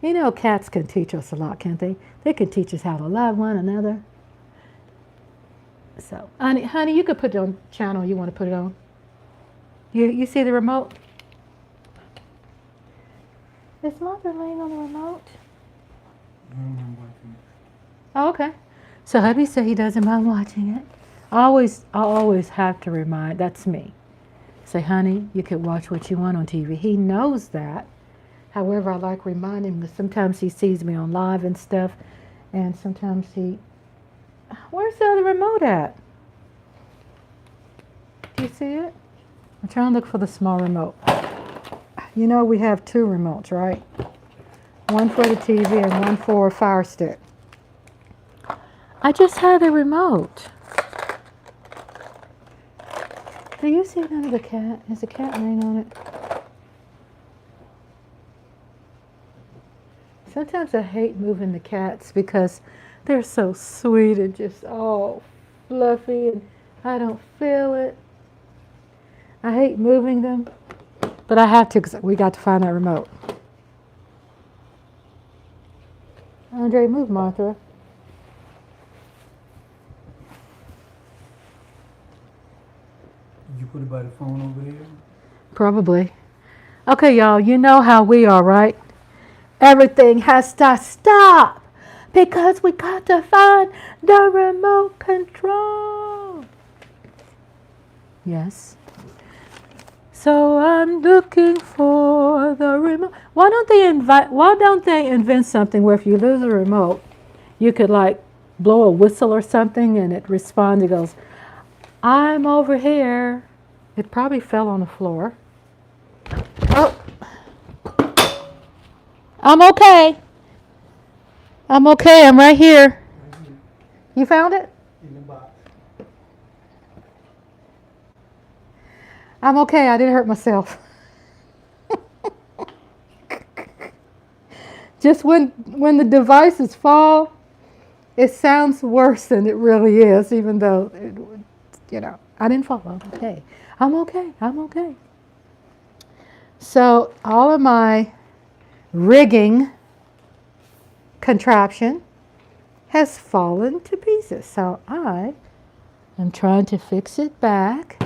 You know, cats can teach us a lot, can't they? They can teach us how to love one another. So, honey, you could put it on channel you want to put it on. You see the remote? Is Mother laying on the remote? I'm watching it. Oh, okay. So hubby said he doesn't mind watching it. I always have to remind, that's me. Say, honey, you could watch what you want on TV. He knows that. However, I like reminding him because sometimes he sees me on live and stuff, and sometimes where's the other remote at? Do you see it? I'm trying to look for the small remote. You know we have two remotes, right? One for the TV and one for a Fire Stick. I just had a remote. Do you see none of the cat? Is the cat laying on it? Sometimes I hate moving the cats because they're so sweet and just all fluffy and I don't feel it. I hate moving them, but I have to because we got to find that remote. Andre, move Martha. Did you put it by the phone over there? Probably. Okay, y'all, you know how we are, right? Everything has to stop because we got to find the remote control. Yes. So I'm looking for the remote. Why don't they invent something where if you lose a remote, you could like blow a whistle or something and it responds, it goes, I'm over here. It probably fell on the floor. Oh. I'm okay. I'm okay. I'm right here. You found it? In the box. I'm okay. I didn't hurt myself. Just when the devices fall, it sounds worse than it really is, even though, I didn't fall. I'm okay. I'm okay. I'm okay. So all of my rigging contraption has fallen to pieces. So I am trying to fix it back.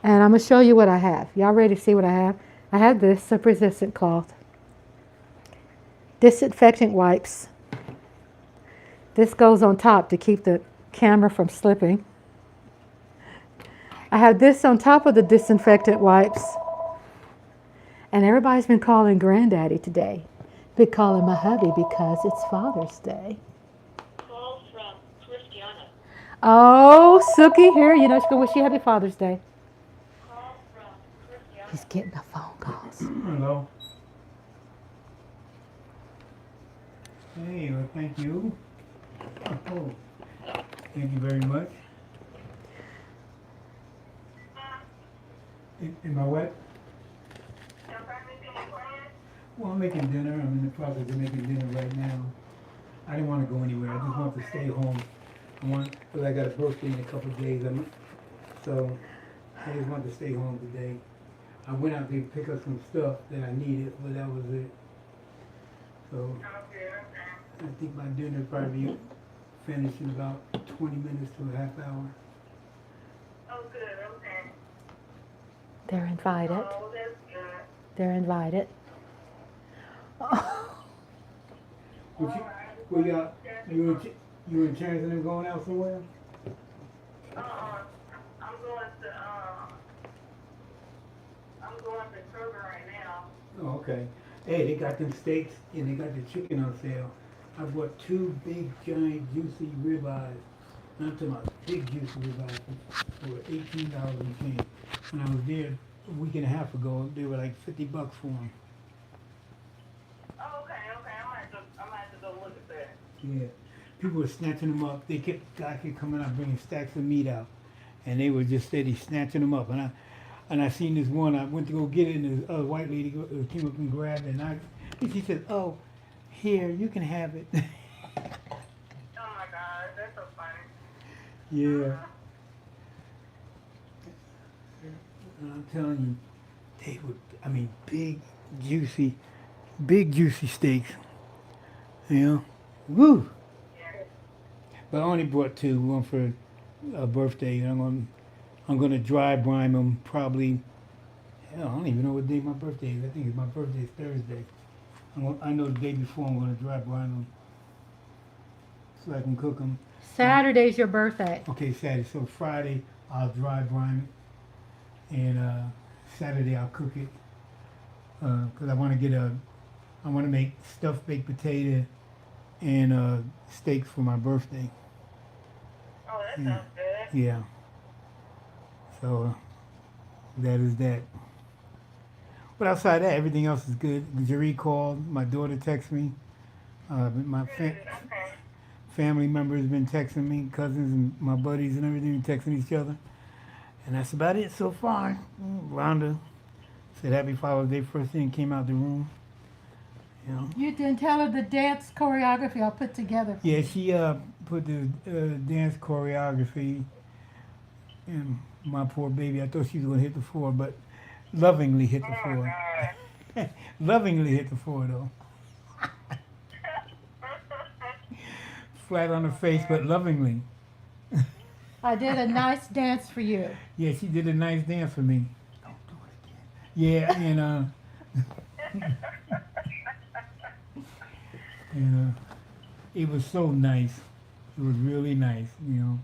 And I'm going to show you what I have. Y'all ready to see what I have? I have this slip-resistant cloth. Disinfectant wipes. This goes on top to keep the camera from slipping. I have this on top of the disinfectant wipes. And everybody's been calling Granddaddy today. Been calling my hubby because it's Father's Day. Call from Christiana. Oh, Suki here. You know, she go wish you happy Father's Day. Call from Christiana. He's getting the phone calls. Hello. Hey, well, thank you. Oh, thank you very much. Am I what? Well, I'm making dinner. I'm in the process of making dinner right now. I didn't want to go anywhere. I just want to stay home. Because I got a birthday in a couple of days. So I just wanted to stay home today. I went out to pick up some stuff that I needed, but that was it. So I think my dinner will probably be finished in about 20 minutes to a half hour. Oh, good. Okay. They're invited. Oh, that's good. They're invited. You and Chance and them going out somewhere? I'm going to Kroger right now. Oh, okay. Hey, they got them steaks and they got the chicken on sale. I bought two big, giant, juicy ribeyes. I'm talking about big, juicy ribeyes for $18 and change. When I was there a week and a half ago, they were like $50 for them. Oh, okay. I might have to go look at that. Yeah. People were snatching them up. Guy kept coming out bringing stacks of meat out, and they were just steady snatching them up. And I seen this one. I went to go get it, and this white lady came up and grabbed it. And she said, "Oh, here, you can have it." Oh my God, that's so funny. Yeah. And I'm telling you, they were. I mean, big juicy steaks. You know, woo. Yeah. But I only brought two. One for a birthday, and I'm gonna dry brine them probably. Hell, I don't even know what day my birthday is. I think my birthday is Thursday. I know the day before I'm gonna dry brine them so I can cook them. Saturday's your birthday. Okay, Saturday. So Friday I'll dry brine it, and Saturday I'll cook it. 'Cause I want to make stuffed baked potato and steaks for my birthday. Oh, that Yeah. sounds good. Yeah. So that is that. But outside that, everything else is good. Jerry called. My daughter texted me. My Okay. family members have been texting me, cousins and my buddies and everything, texting each other. And that's about it so far. Rhonda said Happy Father's Day first thing, came out the room. You know. You didn't tell her the dance choreography I put together. Yeah, she put the dance choreography. And my poor baby, I thought she was gonna hit the floor, but lovingly hit the Oh floor. my God. Lovingly hit the floor though. Flat on her face, but lovingly. I did a nice dance for you. Yeah, she did a nice dance for me. Don't do it again. Yeah, and it was so nice. It was really nice, you know.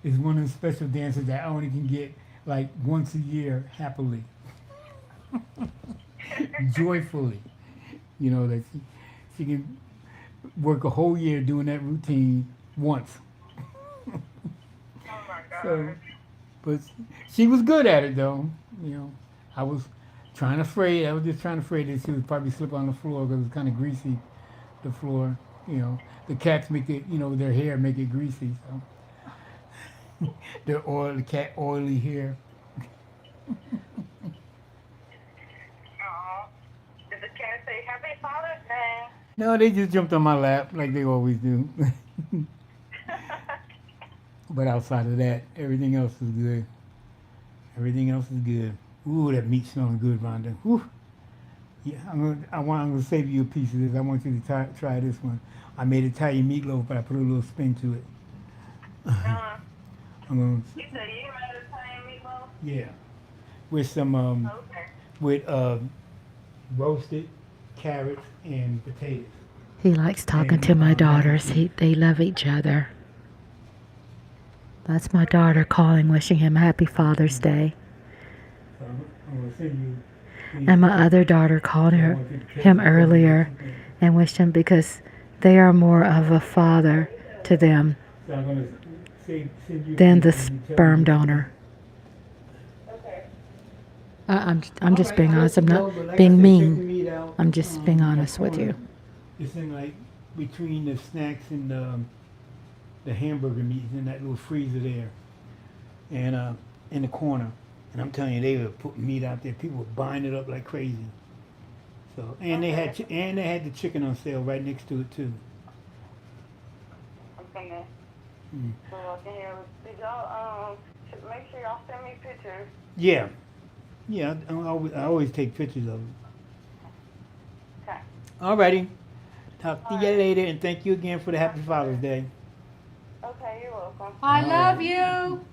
It's one of the special dances that I only can get like once a year happily. Joyfully. You know, that she can work a whole year doing that routine once. Oh my God. So, but she was good at it though. You know, I was just trying to afraid that she would probably slip on the floor because it was kind of greasy, the floor. You know, the cats make it, their hair make it greasy. So the cat oily hair. Aw. Did the cat say Happy Father's Day? No, they just jumped on my lap like they always do. But outside of that, everything else is good. Everything else is good. Ooh, that meat smelling good, Rhonda. Ooh. Yeah, I'm gonna save you a piece of this. I want you to try this one. I made Italian meatloaf, but I put a little spin to it. I'm gonna. You said you made Italian meatloaf? Yeah, with some Okay. with roasted carrots and potatoes. He likes talking to my daughters. They love each other. That's my daughter calling, wishing him Happy Father's Day. So I'm gonna send you. And my other daughter called him earlier and wished him because they are more of a father to them So I'm gonna send you than the these and tell sperm you- donor. Okay. I'm just being honest. I'm But not like I being said, check the mean. meat out. I'm just being that honest with you. corner. It's in like between the snacks and the hamburger meat is in that little freezer there, and in the corner. And I'm telling you, they were putting meat out there. People were buying it up like crazy. So and they had the chicken on sale right next to it too. I'm gonna Mm. go up in here. Did y'all make sure y'all send me pictures? Yeah, I always take pictures of them. Okay. Alrighty, talk to you later, and thank you again for the Happy Father's Day. Okay, you're welcome. I love you. Love you too.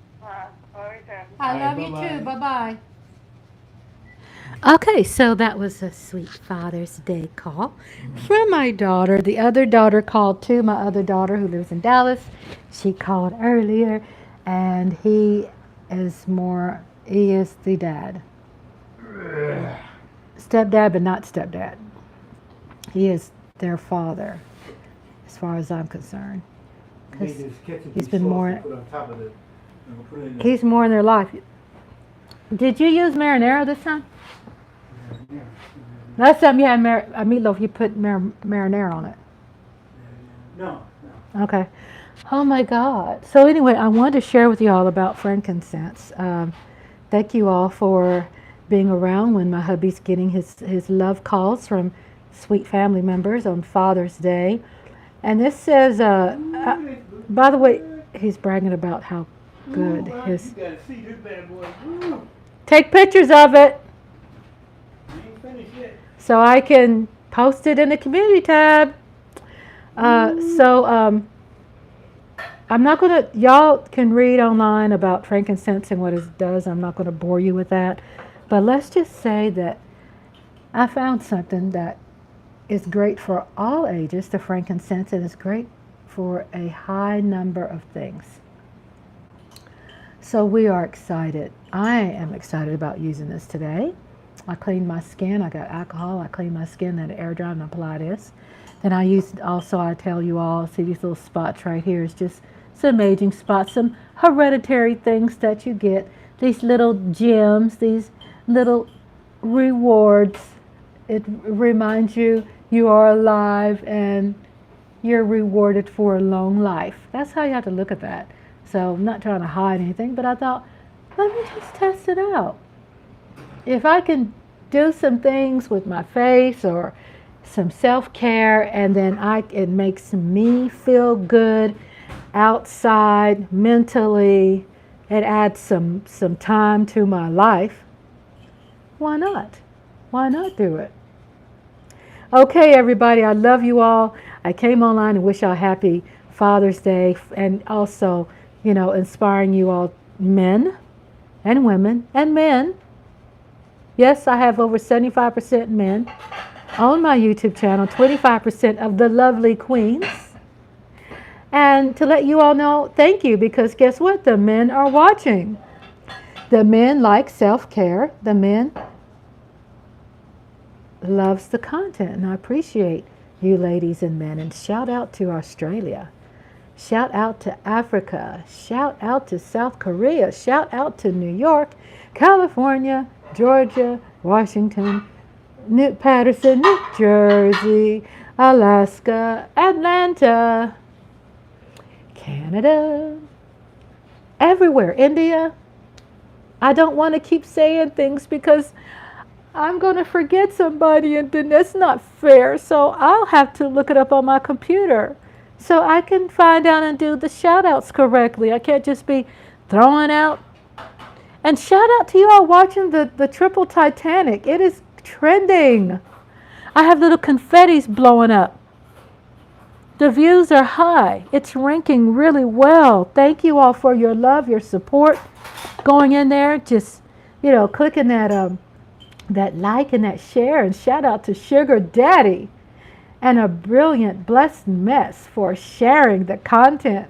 I All love right, you bye-bye. too. Bye-bye. Okay, so that was a sweet Father's Day call from my daughter. The other daughter called too, my other daughter who lives in Dallas. She called earlier, and he is the dad. stepdad, but not stepdad. He is their father, as far as I'm concerned. Made this ketchup he's sauce been more- and put on top of it. And we'll put it in the- He's more in their life. Did you use marinara this time? Yeah. Last time you had meatloaf, you put marinara on it. No. Okay. Oh my God. So anyway, I wanted to share with you all about frankincense. Thank you all for being around when my hubby's getting his love calls from sweet family members on Father's Day. And this says, by the way, he's bragging about how good Ooh, his... You gotta see this bad boy. Ooh, Take pictures of it you ain't finished yet. so I can post it in the community tab. I'm not going to, y'all can read online about frankincense and what it does. I'm not going to bore you with that. But let's just say that I found something that is great for all ages, the frankincense, and it's great for a high number of things. So we are excited. I am excited about using this today. I cleaned my skin. I got alcohol. I cleaned my skin, then air dry and apply this. Then I used also, I tell you all, see these little spots right here. It's just some aging spots, some hereditary things that you get. These little gems, these little rewards. It reminds you you are alive and you're rewarded for a long life. That's how you have to look at that. So I'm not trying to hide anything, but I thought, let me just test it out. If I can do some things with my face or some self-care, and then it makes me feel good outside, mentally, it adds some time to my life, why not? Why not do it? Okay, everybody, I love you all. I came online and wish y'all happy Father's Day, and also, inspiring you all, men and women and men. Yes, I have over 75% men on my YouTube channel, 25% of the lovely queens. And to let you all know, thank you, because guess what? The men are watching. The men like self-care. The men loves the content, and I appreciate you ladies and men. And shout out to Australia. Shout out to Africa. Shout out to South Korea. Shout out to New York, California, Georgia, Washington, Patterson, New Jersey, Alaska, Atlanta, Canada, everywhere, India. I don't want to keep saying things because I'm going to forget somebody, and then that's not fair. So I'll have to look it up on my computer so I can find out and do the shout outs correctly. I can't just be throwing out. And shout out to you all watching the triple Titanic. It is trending. I have little confettis blowing up. The views are high. It's ranking really well. Thank you all for your love, your support. Going in there, just, clicking that like and that share. And shout out to Sugar Daddy and a brilliant blessed mess for sharing the content.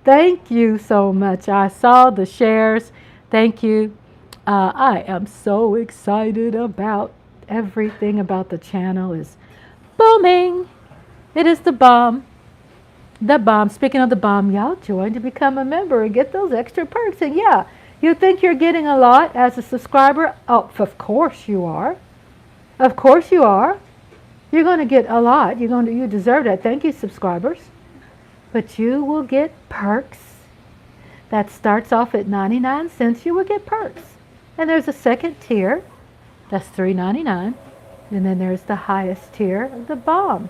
Thank you so much. I saw the shares. Thank you. I am so excited about everything about the channel is booming. It is the bomb. The bomb. Speaking of the bomb, y'all join to become a member and get those extra perks. And yeah, you think you're getting a lot as a subscriber? Oh, of course you are. Of course you are. You're going to get a lot. You deserve that. Thank you, subscribers. But you will get perks. That starts off at 99 cents. You will get perks. And there's a second tier. That's $3.99. And then there's the highest tier, the bomb.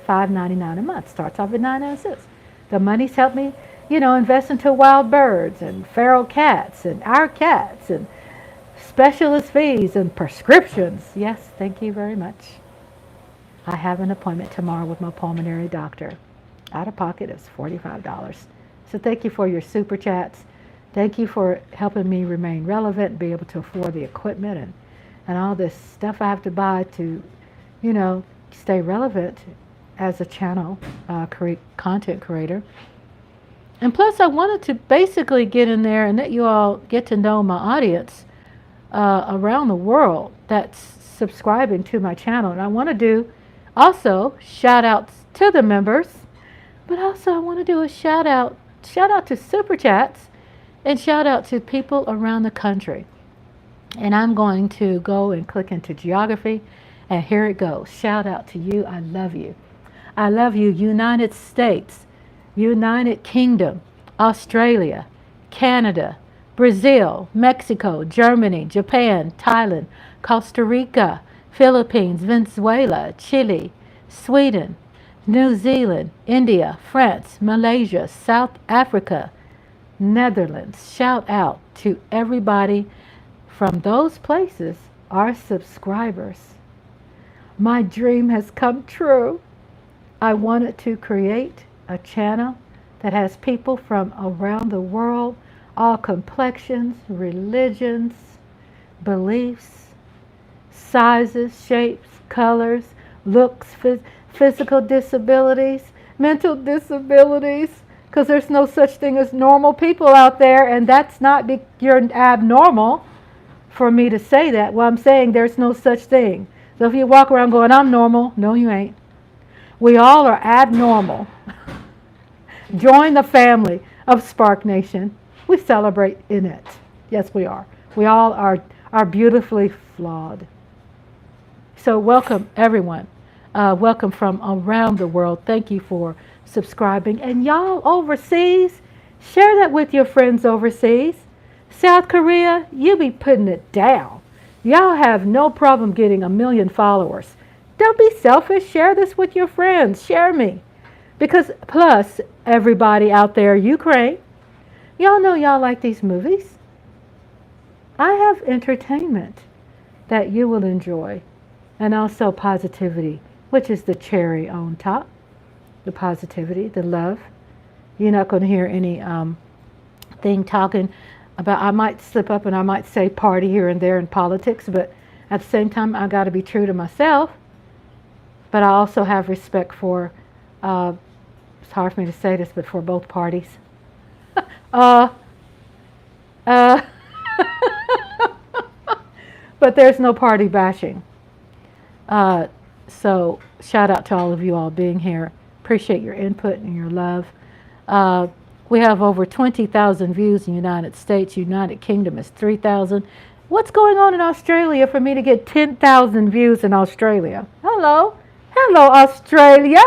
$5.99 a month. Starts off at 99 cents. The money's helped me, invest into wild birds and feral cats and our cats and specialist fees and prescriptions. Yes, thank you very much. I have an appointment tomorrow with my pulmonary doctor. Out of pocket, it's $45. So thank you for your super chats. Thank you for helping me remain relevant and be able to afford the equipment and all this stuff I have to buy to, stay relevant as a channel content creator. And plus, I wanted to basically get in there and let you all get to know my audience around the world. That's subscribing to my channel. And I want to do also shout outs to the members, but also I want to do a shout out to Super Chats and shout out to people around the country. And I'm going to go and click into geography, and here it goes. Shout out to you. I love you. I love you, United States, United Kingdom, Australia, Canada, Brazil, Mexico, Germany, Japan, Thailand, Costa Rica, Philippines, Venezuela, Chile, Sweden, New Zealand, India, France, Malaysia, South Africa, Netherlands. Shout out to everybody from those places, our subscribers. My dream has come true. I wanted to create a channel that has people from around the world, all complexions, religions, beliefs, sizes, shapes, colors, looks, physical disabilities, mental disabilities, because there's no such thing as normal people out there, and that's not you're abnormal for me to say that. Well, I'm saying there's no such thing. So if you walk around going, I'm normal, no, you ain't. We all are abnormal. Join the family of Spark Nation. We celebrate in it. Yes, we are. We all are beautifully flawed. So welcome, everyone. Welcome from around the world. Thank you for subscribing. And y'all overseas, share that with your friends overseas. South Korea, you be putting it down. Y'all have no problem getting 1 million followers. Don't be selfish. Share this with your friends. Share me. Because plus, everybody out there, Ukraine, y'all know y'all like these movies. I have entertainment that you will enjoy. And also positivity, which is the cherry on top. The positivity, the love. You're not going to hear any thing talking about, I might slip up and I might say party here and there in politics, but at the same time, I got to be true to myself. But I also have respect for, it's hard for me to say this, but for both parties. But there's no party bashing. So shout out to all of you all being here. Appreciate your input and your love. We have over 20,000 views in the United States. United Kingdom is 3,000. What's going on in Australia for me to get 10,000 views in Australia? Hello. Hello, Australia.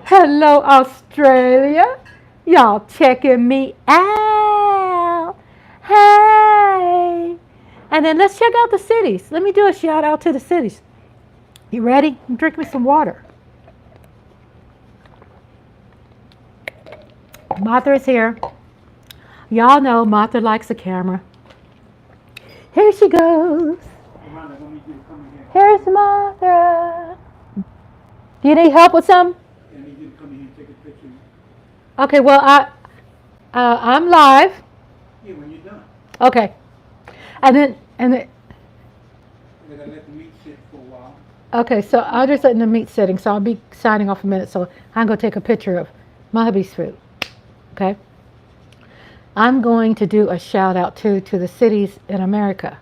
Hello, Australia. Y'all checking me out. Hey. And then let's check out the cities. Let me do a shout out to the cities. You ready? Drink me some water. Martha is here. Y'all know Martha likes the camera. Here she goes. Here's Martha. Do you need help with some? I need you to come in here and take a picture. Okay, well, I'm live. Yeah, when you're done. Okay. And then. I gotta let the meat sit for a while. Okay, so I'll just let in the meat sitting, so I'll be signing off a minute, so I'm going to take a picture of my hubby's food. Okay? I'm going to do a shout out to the cities in America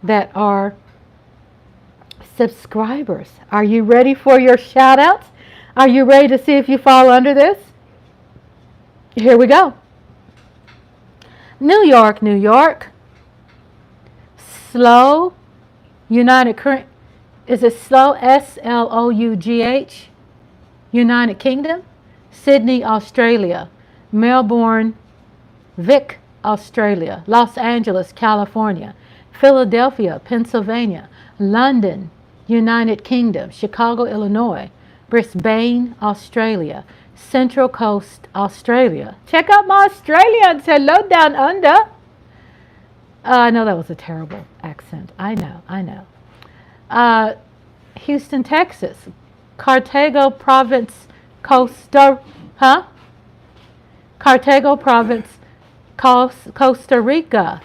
that are subscribers. Are you ready for your shout outs? Are you ready to see if you fall under this? Here we go. New York, New York. Slough, United Kingdom. Is it Slough? S-L-O-U-G-H. United Kingdom. Sydney, Australia. Melbourne, Vic, Australia. Los Angeles, California. Philadelphia, Pennsylvania. London, United Kingdom. Chicago, Illinois. Brisbane, Australia. Central Coast, Australia. Check out my Australians. Hello down under. I know that was a terrible accent. I know. Houston, Texas. Cartago Province, Costa Rica.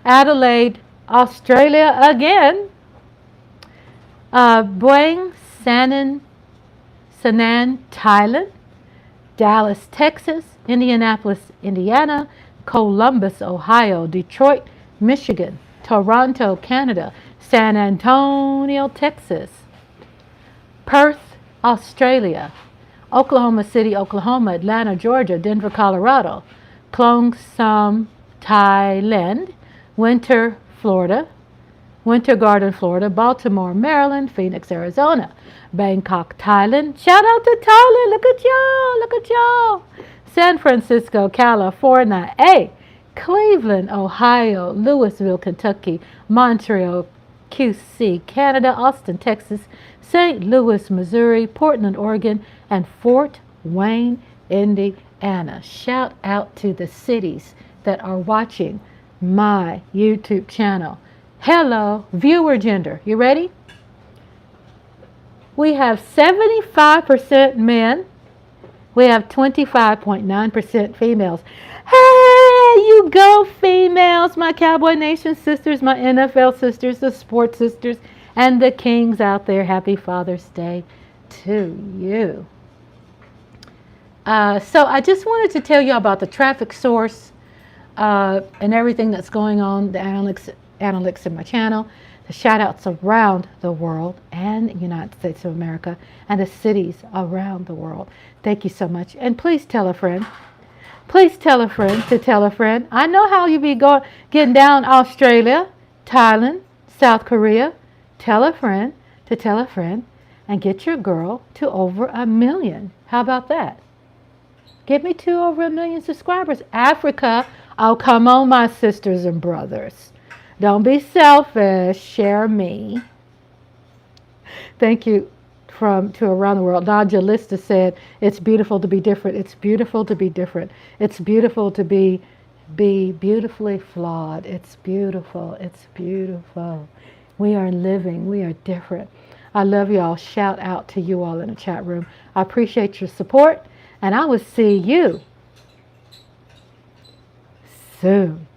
Adelaide, Australia again. Bueng Sanan, Thailand. Dallas, Texas. Indianapolis, Indiana. Columbus, Ohio. Detroit, Michigan. Toronto, Canada. San Antonio, Texas. Perth, Australia. Oklahoma City, Oklahoma. Atlanta, Georgia. Denver, Colorado. Klong Sam, Thailand. Winter, Florida. Winter Garden, Florida. Baltimore, Maryland. Phoenix, Arizona. Bangkok, Thailand. Shout out to Thailand. Look at y'all. Look at y'all. San Francisco, California. Hey, Cleveland, Ohio. Louisville, Kentucky. Montreal, QC, Canada. Austin, Texas. St. Louis, Missouri. Portland, Oregon. And Fort Wayne, Indiana. Shout out to the cities that are watching my YouTube channel. Hello, viewer gender. You ready? We have 75% men. We have 25.9% females. Hey, you go females, my Cowboy Nation sisters, my NFL sisters, the sports sisters, and the kings out there. Happy Father's Day to you. So I just wanted to tell you about the traffic source and everything that's going on, the analytics in my channel, the shout outs around the world and the United States of America and the cities around the world. Thank you so much. And please tell a friend. Please tell a friend to tell a friend. I know how you be getting down Australia, Thailand, South Korea. Tell a friend to tell a friend and get your girl to over 1 million. How about that? Get me to over 1 million subscribers. Africa, oh, come on, my sisters and brothers. Don't be selfish. Share me. Thank you to around the world. Nadia Lista said, it's beautiful to be different. It's beautiful to be different. It's beautiful to be beautifully flawed. It's beautiful. It's beautiful. We are living. We are different. I love you all. Shout out to you all in the chat room. I appreciate your support, and I will see you soon.